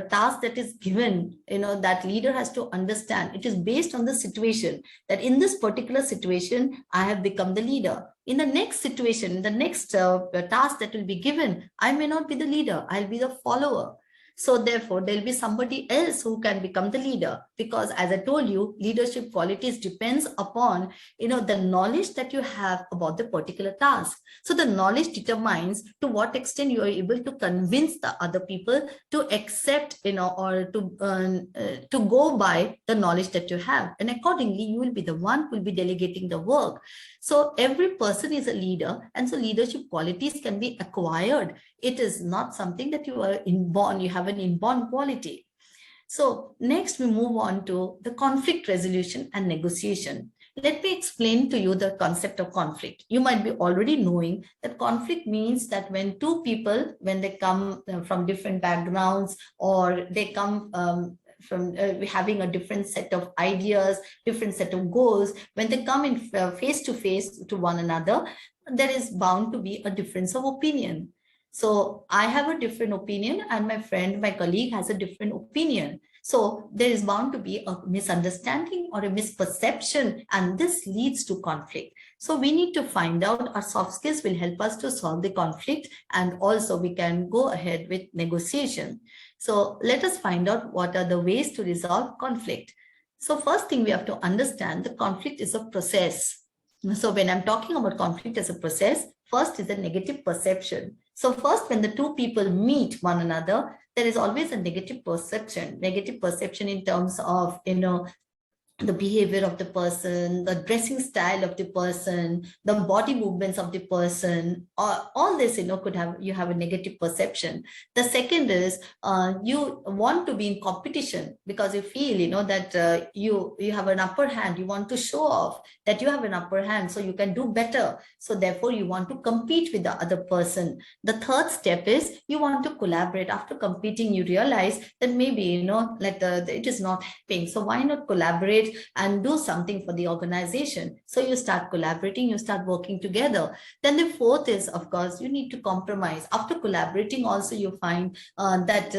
task that is given, that leader has to understand, it is based on the situation, that in this particular situation, I have become the leader. In the next situation, in the next task that will be given, I may not be the leader, I'll be the follower. So therefore, there'll be somebody else who can become the leader. because as I told you, leadership qualities depends upon, the knowledge that you have about the particular task. So the knowledge determines to what extent you are able to convince the other people to accept, or to go by the knowledge that you have. And accordingly, you will be the one who will be delegating the work. So every person is a leader. And so leadership qualities can be acquired. It is not something that you are inborn, you have an inborn quality. So next we move on to the conflict resolution and negotiation. Let me explain to you the concept of conflict. You might be already knowing that conflict means that when two people, when they come from different backgrounds, or they come from having a different set of ideas, different set of goals, when they come in face to face to one another, there is bound to be a difference of opinion. So I have a different opinion and my friend, my colleague has a different opinion. So there is bound to be a misunderstanding or a misperception, and this leads to conflict. So we need to find out, our soft skills will help us to solve the conflict, and also we can go ahead with negotiation. So let us find out what are the ways to resolve conflict. So first thing we have to understand, the conflict is a process. So when I'm talking about conflict as a process, first is a negative perception. So first, when the two people meet one another, there is always a negative perception in terms of, the behavior of the person, the dressing style of the person, the body movements of the person, all this, you have a negative perception. The second is you want to be in competition because you feel, that you have an upper hand. You want to show off that you have an upper hand, so you can do better. So therefore, you want to compete with the other person. The third step is you want to collaborate. After competing, you realize that maybe, it is not helping. So why not collaborate and do something for the organization? So you start collaborating, you start working together. Then the fourth is, of course, you need to compromise. After collaborating also, you find that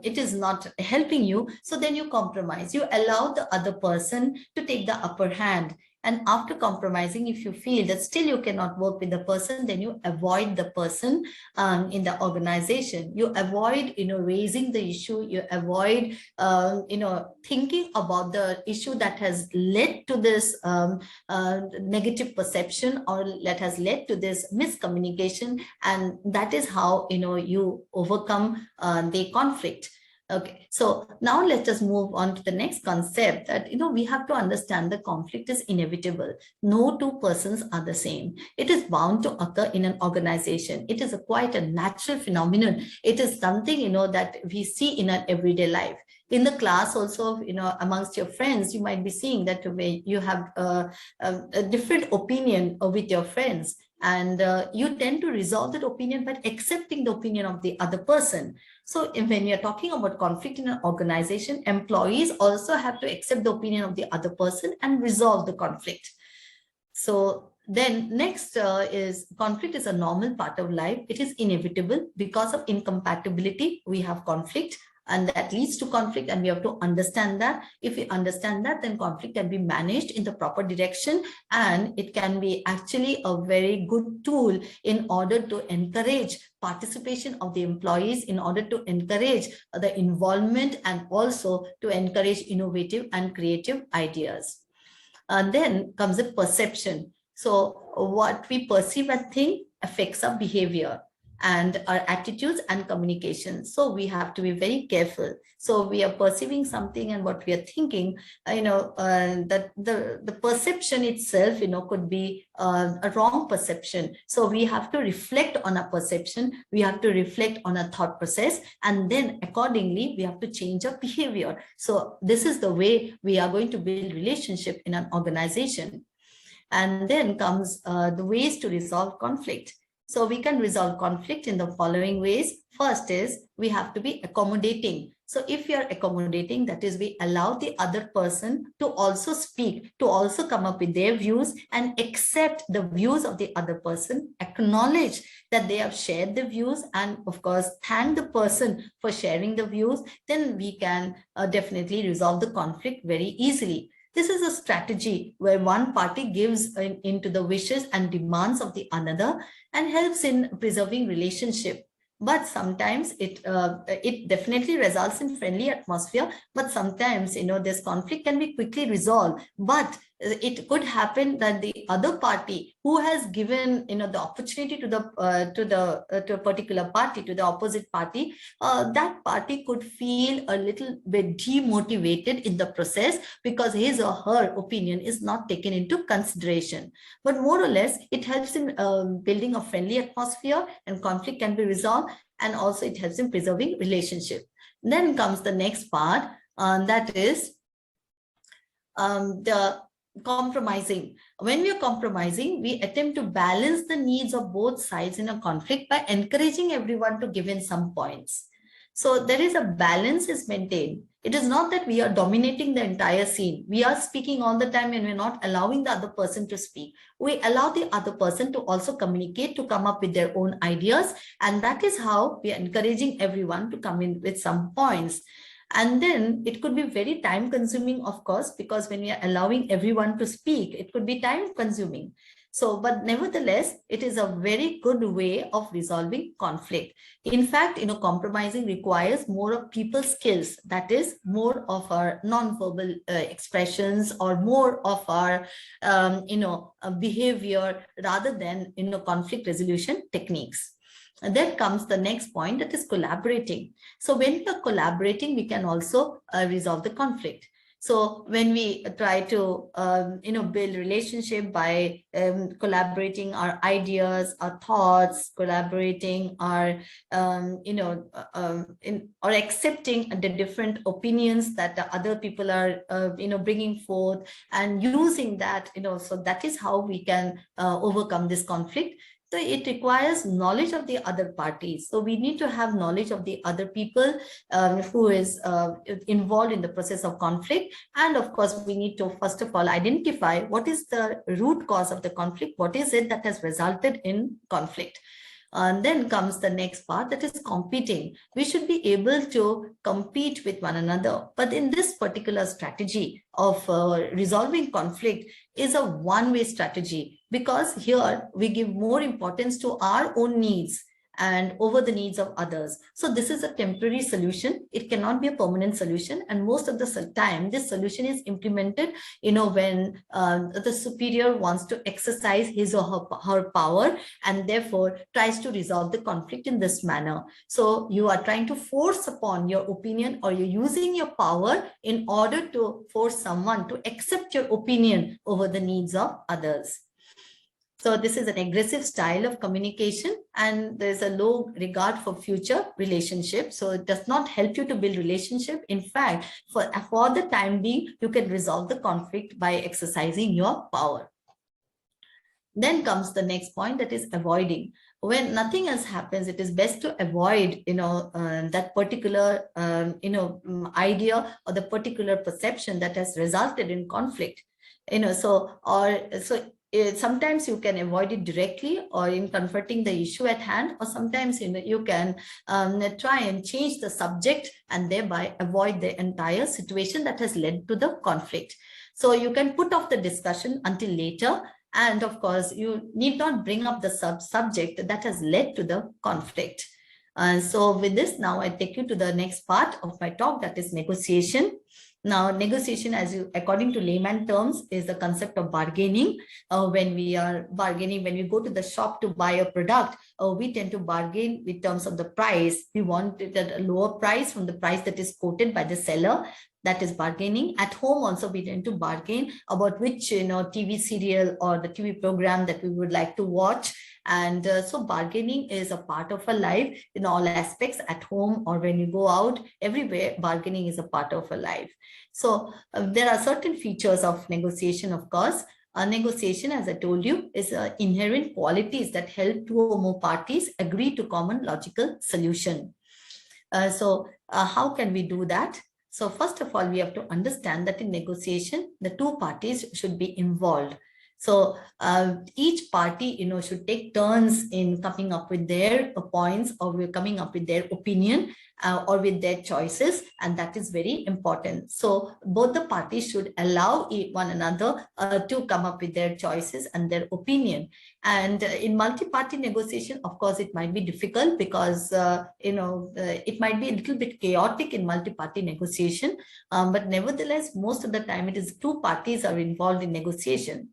it is not helping you. So then you compromise. You allow the other person to take the upper hand. And after compromising, if you feel that still you cannot work with the person, then you avoid the person in the organization. You avoid, raising the issue. You avoid, thinking about the issue that has led to this negative perception, or that has led to this miscommunication. And that is how, you overcome the conflict. Okay, so now let us move on to the next concept, that, we have to understand the conflict is inevitable. No two persons are the same. It is bound to occur in an organization. It is quite a natural phenomenon. It is something, that we see in our everyday life. In the class also, amongst your friends, you might be seeing that you have a different opinion with your friends, and you tend to resolve that opinion by accepting the opinion of the other person. So when we are talking about conflict in an organization, employees also have to accept the opinion of the other person and resolve the conflict. So then next is conflict is a normal part of life. It is inevitable. Because of incompatibility, we have conflict, and that leads to conflict, and we have to understand that. If we understand that, then conflict can be managed in the proper direction, and it can be actually a very good tool in order to encourage participation of the employees, in order to encourage the involvement, and also to encourage innovative and creative ideas. Then comes the perception. So what we perceive and think affects our behavior and our attitudes and communication. So we have to be very careful. So we are perceiving something, and what we are thinking, that the perception itself, could be a wrong perception. So we have to reflect on our perception. We have to reflect on our thought process, and then accordingly, we have to change our behavior. So this is the way we are going to build relationship in an organization. And then comes the ways to resolve conflict. So we can resolve conflict in the following ways. First is we have to be accommodating. So if you are accommodating, that is, we allow the other person to also speak, to also come up with their views and accept the views of the other person, acknowledge that they have shared the views, and of course, thank the person for sharing the views, then we can definitely resolve the conflict very easily. This is a strategy where one party gives into the wishes and demands of the another and helps in preserving relationship. but sometimes it definitely results in friendly atmosphere. But sometimes, this conflict can be quickly resolved, but it could happen that the other party who has given, the opportunity to to a particular party, to the opposite party, that party could feel a little bit demotivated in the process because his or her opinion is not taken into consideration. But more or less, it helps in building a friendly atmosphere, and conflict can be resolved, and also it helps in preserving relationship. Then comes the next part, that is the compromising. When we are compromising, we attempt to balance the needs of both sides in a conflict by encouraging everyone to give in some points. So there is a balance is maintained. It is not that we are dominating the entire scene. We are speaking all the time and we're not allowing the other person to speak. We allow the other person to also communicate, to come up with their own ideas. And that is how we are encouraging everyone to come in with some points. And then it could be very time consuming, of course, because when we are allowing everyone to speak, it could be time consuming. So, but nevertheless, it is a very good way of resolving conflict. In fact, compromising requires more of people skills. That is more of our non-verbal expressions, or more of our, behavior, rather than, conflict resolution techniques. And then comes the next point, that is collaborating. So when we are collaborating, we can also resolve the conflict. So when we try to, build relationship by collaborating our ideas, our thoughts, collaborating our, or accepting the different opinions that the other people are, bringing forth, and using that, so that is how we can overcome this conflict. So it requires knowledge of the other parties. So we need to have knowledge of the other people who is involved in the process of conflict. And of course, we need to, first of all, identify what is the root cause of the conflict. What is it that has resulted in conflict? And then comes the next part, that is competing. We should be able to compete with one another. But in this particular strategy of resolving conflict is a one-way strategy, because here we give more importance to our own needs and over the needs of others. So this is a temporary solution. It cannot be a permanent solution. And most of the time, this solution is implemented, when the superior wants to exercise his or her power, and therefore tries to resolve the conflict in this manner. So you are trying to force upon your opinion, or you're using your power in order to force someone to accept your opinion over the needs of others. So this is an aggressive style of communication, and there's a low regard for future relationships. So it does not help you to build relationship. In fact, for the time being, you can resolve the conflict by exercising your power. Then comes the next point, that is avoiding. When nothing else happens, it is best to avoid, that particular, idea or the particular perception that has resulted in conflict. Sometimes you can avoid it directly, or in confronting the issue at hand, or sometimes you can try and change the subject and thereby avoid the entire situation that has led to the conflict. So you can put off the discussion until later, and of course you need not bring up the subject that has led to the conflict. So with this, now I take you to the next part of my talk, that is negotiation. Now, negotiation, according to layman terms, is the concept of bargaining. When we are bargaining, when we go to the shop to buy a product, we tend to bargain with terms of the price. We want it at a lower price from the price that is quoted by the seller. That is bargaining. At home also, we tend to bargain about which TV serial or the TV program that we would like to watch. And so bargaining is a part of our life in all aspects, at home or when you go out, everywhere, bargaining is a part of our life. So there are certain features of negotiation, of course. Negotiation, as I told you, is inherent qualities that help two or more parties agree to common logical solution. So how can we do that? So first of all, we have to understand that in negotiation, the two parties should be involved. So each party, should take turns in coming up with their points, or we're coming up with their opinion, or with their choices, and that is very important. So both the parties should allow one another to come up with their choices and their opinion. And in multi-party negotiation, of course, it might be difficult because it might be a little bit chaotic in multi-party negotiation, but nevertheless, most of the time it is two parties are involved in negotiation.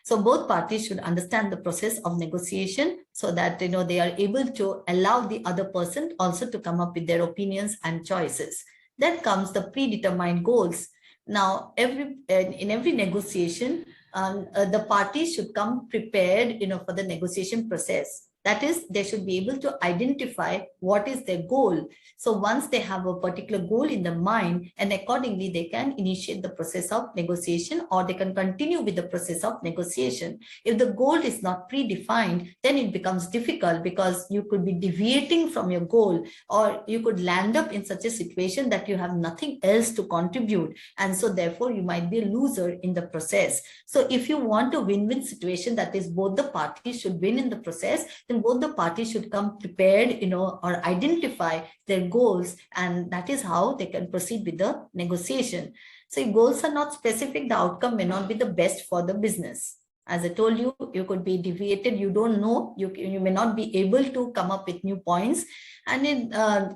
So both parties should understand the process of negotiation so that they are able to allow the other person also to come up with their opinions and choices. Then comes the predetermined goals. Now, in every negotiation, the parties should come prepared, for the negotiation process. That is, they should be able to identify what is their goal. So once they have a particular goal in their mind, and accordingly, they can initiate the process of negotiation, or they can continue with the process of negotiation. If the goal is not predefined, then it becomes difficult because you could be deviating from your goal, or you could land up in such a situation that you have nothing else to contribute. And so therefore, you might be a loser in the process. So if you want a win-win situation, that is both the parties should win in the process, then both the parties should come prepared, or identify their goals, and that is how they can proceed with the negotiation. So if goals are not specific, the outcome may not be the best for the business. As I told you, you could be deviated, you don't know, you may not be able to come up with new points. And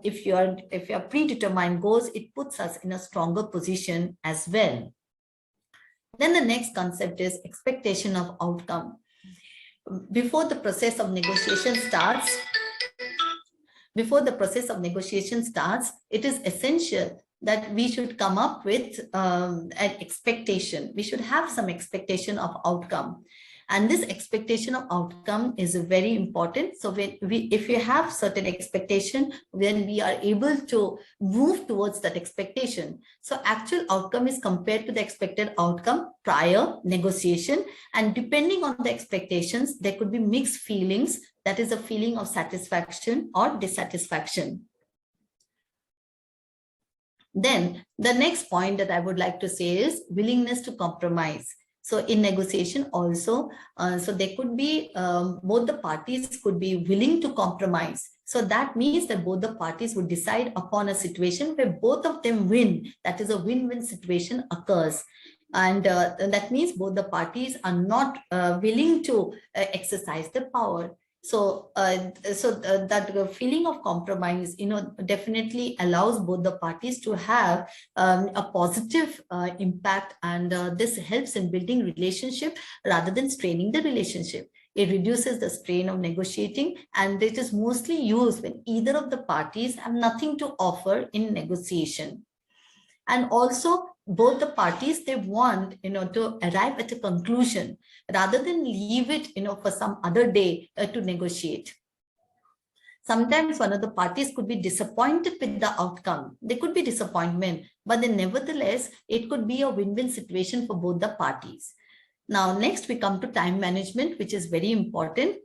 if you are predetermined goals, it puts us in a stronger position as well. Then the next concept is expectation of outcome. Before the process of negotiation starts, it is essential that we should come up with an expectation. We should have some expectation of outcome. And this expectation of outcome is very important. So if we have certain expectation, then we are able to move towards that expectation. So actual outcome is compared to the expected outcome prior negotiation. And depending on the expectations, there could be mixed feelings. That is a feeling of satisfaction or dissatisfaction. Then the next point that I would like to say is willingness to compromise. So in negotiation also, so there could be, both the parties could be willing to compromise. So that means that both the parties would decide upon a situation where both of them win. That is a win-win situation occurs. And that means both the parties are not willing to exercise the power. So, that feeling of compromise, definitely allows both the parties to have a positive impact, and this helps in building relationship rather than straining the relationship. It reduces the strain of negotiating, and it is mostly used when either of the parties have nothing to offer in negotiation. And also, both the parties, they want, to arrive at a conclusion rather than leave it, for some other day to negotiate. Sometimes one of the parties could be disappointed with the outcome. There could be disappointment, but then nevertheless, it could be a win-win situation for both the parties. Now, next we come to time management, which is very important.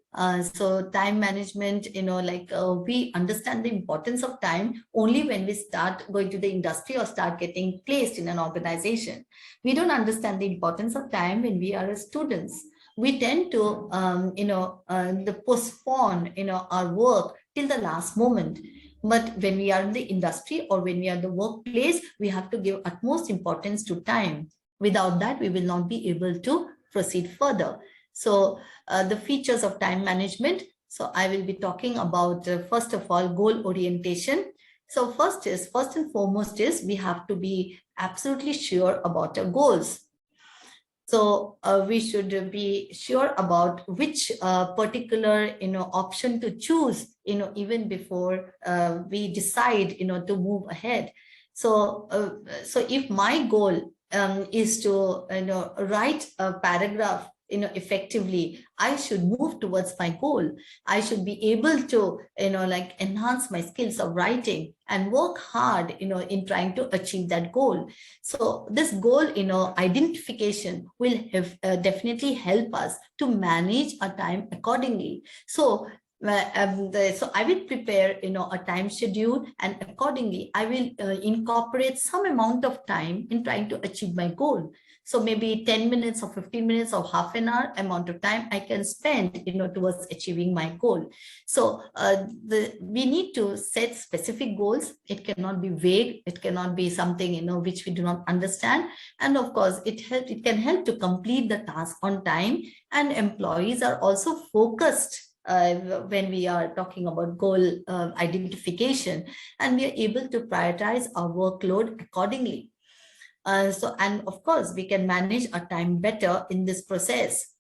So time management, we understand the importance of time only when we start going to the industry or start getting placed in an organization. We don't understand the importance of time when we are students. We tend to, postpone, our work till the last moment. But when we are in the industry or when we are in the workplace, we have to give utmost importance to time. Without that, we will not be able to proceed further. So the features of time management. So I will be talking about, first of all, goal orientation. So first and foremost is we have to be absolutely sure about our goals. So we should be sure about which particular, option to choose, even before we decide, to move ahead. So, so if my goal is to, write a paragraph, effectively, I should move towards my goal. I should be able to, enhance my skills of writing and work hard, in trying to achieve that goal. So this goal, identification will have, definitely help us to manage our time accordingly. So so I will prepare, a time schedule, and accordingly, I will incorporate some amount of time in trying to achieve my goal. So maybe 10 minutes or 15 minutes or half an hour amount of time I can spend, towards achieving my goal. So we need to set specific goals. It cannot be vague. It cannot be something, which we do not understand. And of course, it can help to complete the task on time. And employees are also focused when we are talking about goal identification, and we are able to prioritize our workload accordingly. And of course, we can manage our time better in this process.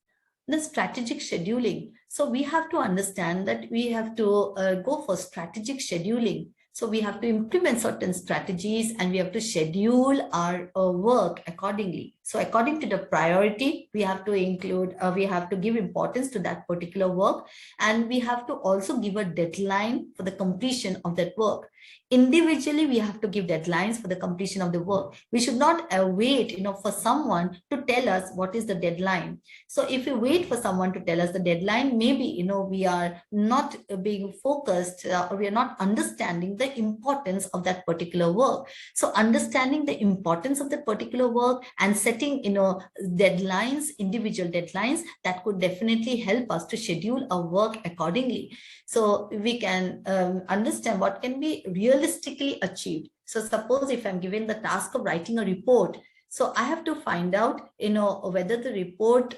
The strategic scheduling. So we have to understand that we have to go for strategic scheduling. So we have to implement certain strategies and we have to schedule our work accordingly. So according to the priority, we have to include, we have to give importance to that particular work, and we have to also give a deadline for the completion of that work. Individually, we have to give deadlines for the completion of the work. We should not wait, for someone to tell us what is the deadline. So if you wait for someone to tell us the deadline, maybe, we are not being focused, or we are not understanding the importance of that particular work. So understanding the importance of the particular work and setting, deadlines, individual deadlines, that could definitely help us to schedule our work accordingly. So we can understand what can be realistically achieved. So suppose if I'm given the task of writing a report, so I have to find out, whether the report,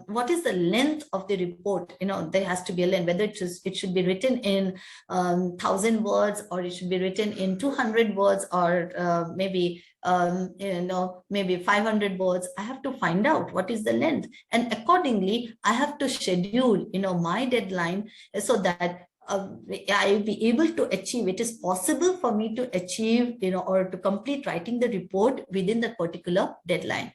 what is the length of the report? There has to be a length, whether it should be written in 1,000 words, or it should be written in 200 words, or maybe 500 words. I have to find out what is the length, and accordingly, I have to schedule, my deadline, so that I will be able to achieve. It is possible for me to achieve, or to complete writing the report within that particular deadline.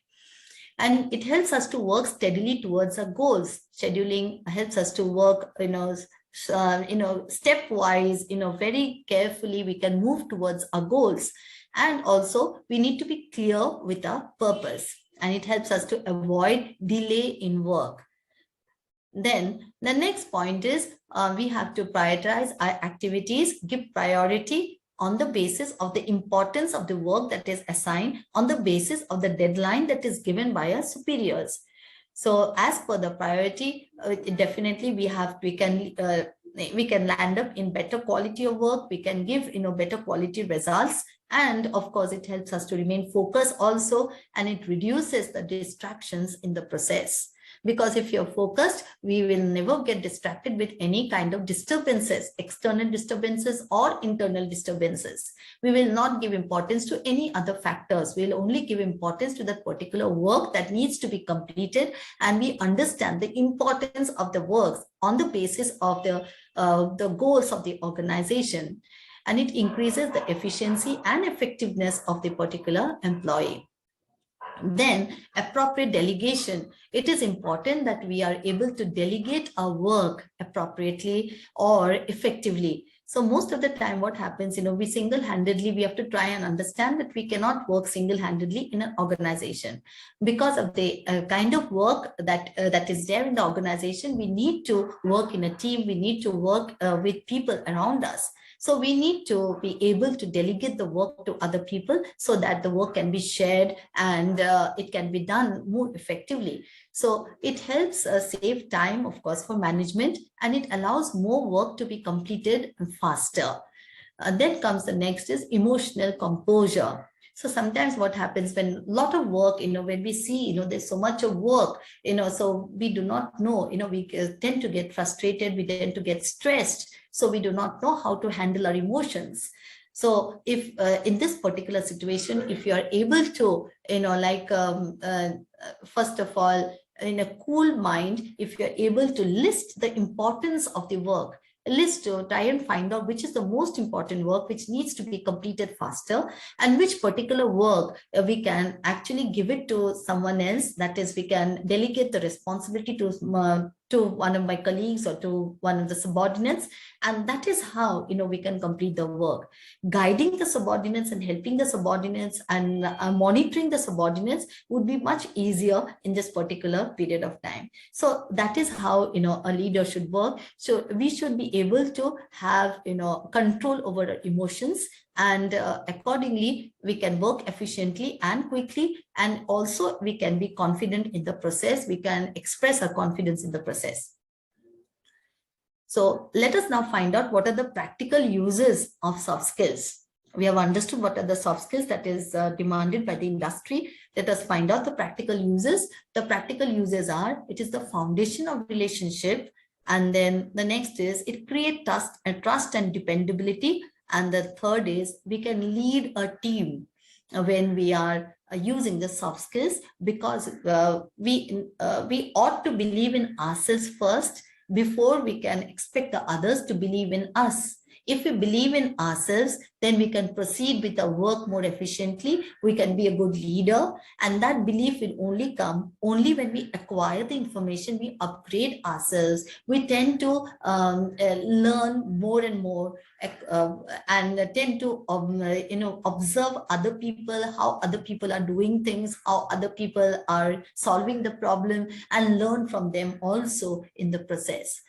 And it helps us to work steadily towards our goals. Scheduling helps us to work, stepwise, very carefully. We can move towards our goals. And also, we need to be clear with our purpose. And it helps us to avoid delay in work. Then the next point is we have to prioritize our activities, give priority on the basis of the importance of the work that is assigned, on the basis of the deadline that is given by our superiors. So as per the priority, definitely we can land up in better quality of work. We can give, better quality results. And of course, it helps us to remain focused also, and it reduces the distractions in the process. Because if you're focused, we will never get distracted with any kind of disturbances, external disturbances or internal disturbances. We will not give importance to any other factors. We'll only give importance to that particular work that needs to be completed, and we understand the importance of the works on the basis of the goals of the organization. And it increases the efficiency and effectiveness of the particular employee. Then appropriate delegation. It is important that we are able to delegate our work appropriately or effectively. So most of the time what happens, we single-handedly, we have to try and understand that we cannot work single-handedly in an organization. Because of the kind of work that is there in the organization, we need to work in a team, we need to work with people around us. So we need to be able to delegate the work to other people so that the work can be shared and it can be done more effectively. So it helps save time, of course, for management, and it allows more work to be completed faster. Then comes the next is emotional composure. So sometimes what happens when a lot of work, when we see, there's so much of work, so we do not know, we tend to get frustrated, we tend to get stressed. So we do not know how to handle our emotions. So if in this particular situation, if you are able to, first of all, in a cool mind, if you're able to list the importance of the work, list to try and find out which is the most important work which needs to be completed faster, and which particular work we can actually give it to someone else. That is, we can delegate the responsibility to one of my colleagues or to one of the subordinates, and that is how we can complete the work. Guiding the subordinates and helping the subordinates and monitoring the subordinates would be much easier in this particular period of time. So that is how a leader should work. So we should be able to have control over our emotions, and accordingly we can work efficiently and quickly, and also we can be confident in the process. We can express our confidence in the process. So let us now find out what are the practical uses of soft skills. We have understood what are the soft skills that is demanded by the industry. Let us find out the practical uses. The practical uses are, it is the foundation of relationship. And then the next is it creates trust and dependability. And the third is we can lead a team when we are using the soft skills, because we ought to believe in ourselves first before we can expect the others to believe in us. If we believe in ourselves, then we can proceed with our work more efficiently. We can be a good leader, and that belief will only come only when we acquire the information, we upgrade ourselves. We tend to learn more and more, and tend to observe other people, how other people are doing things, how other people are solving the problem, and learn from them also in the process.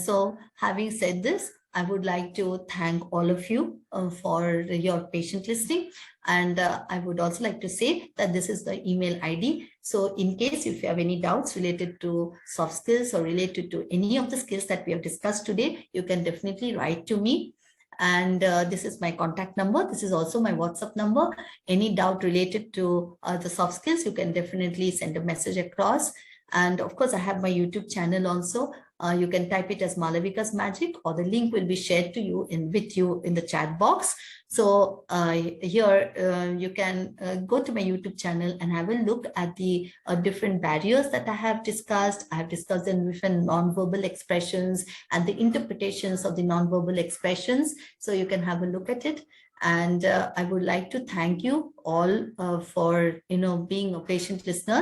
So having said this, I would like to thank all of you for your patient listening. And I would also like to say that this is the email ID. So in case if you have any doubts related to soft skills or related to any of the skills that we have discussed today, you can definitely write to me. And this is my contact number. This is also my WhatsApp number. Any doubt related to the soft skills, you can definitely send a message across. And of course, I have my YouTube channel also. You can type it as Malavika's Magic, or the link will be shared to you with you in the chat box. So here you can go to my YouTube channel and have a look at the different barriers that I have discussed. I have discussed the different nonverbal expressions and the interpretations of the nonverbal expressions. So you can have a look at it. And I would like to thank you all for being a patient listener.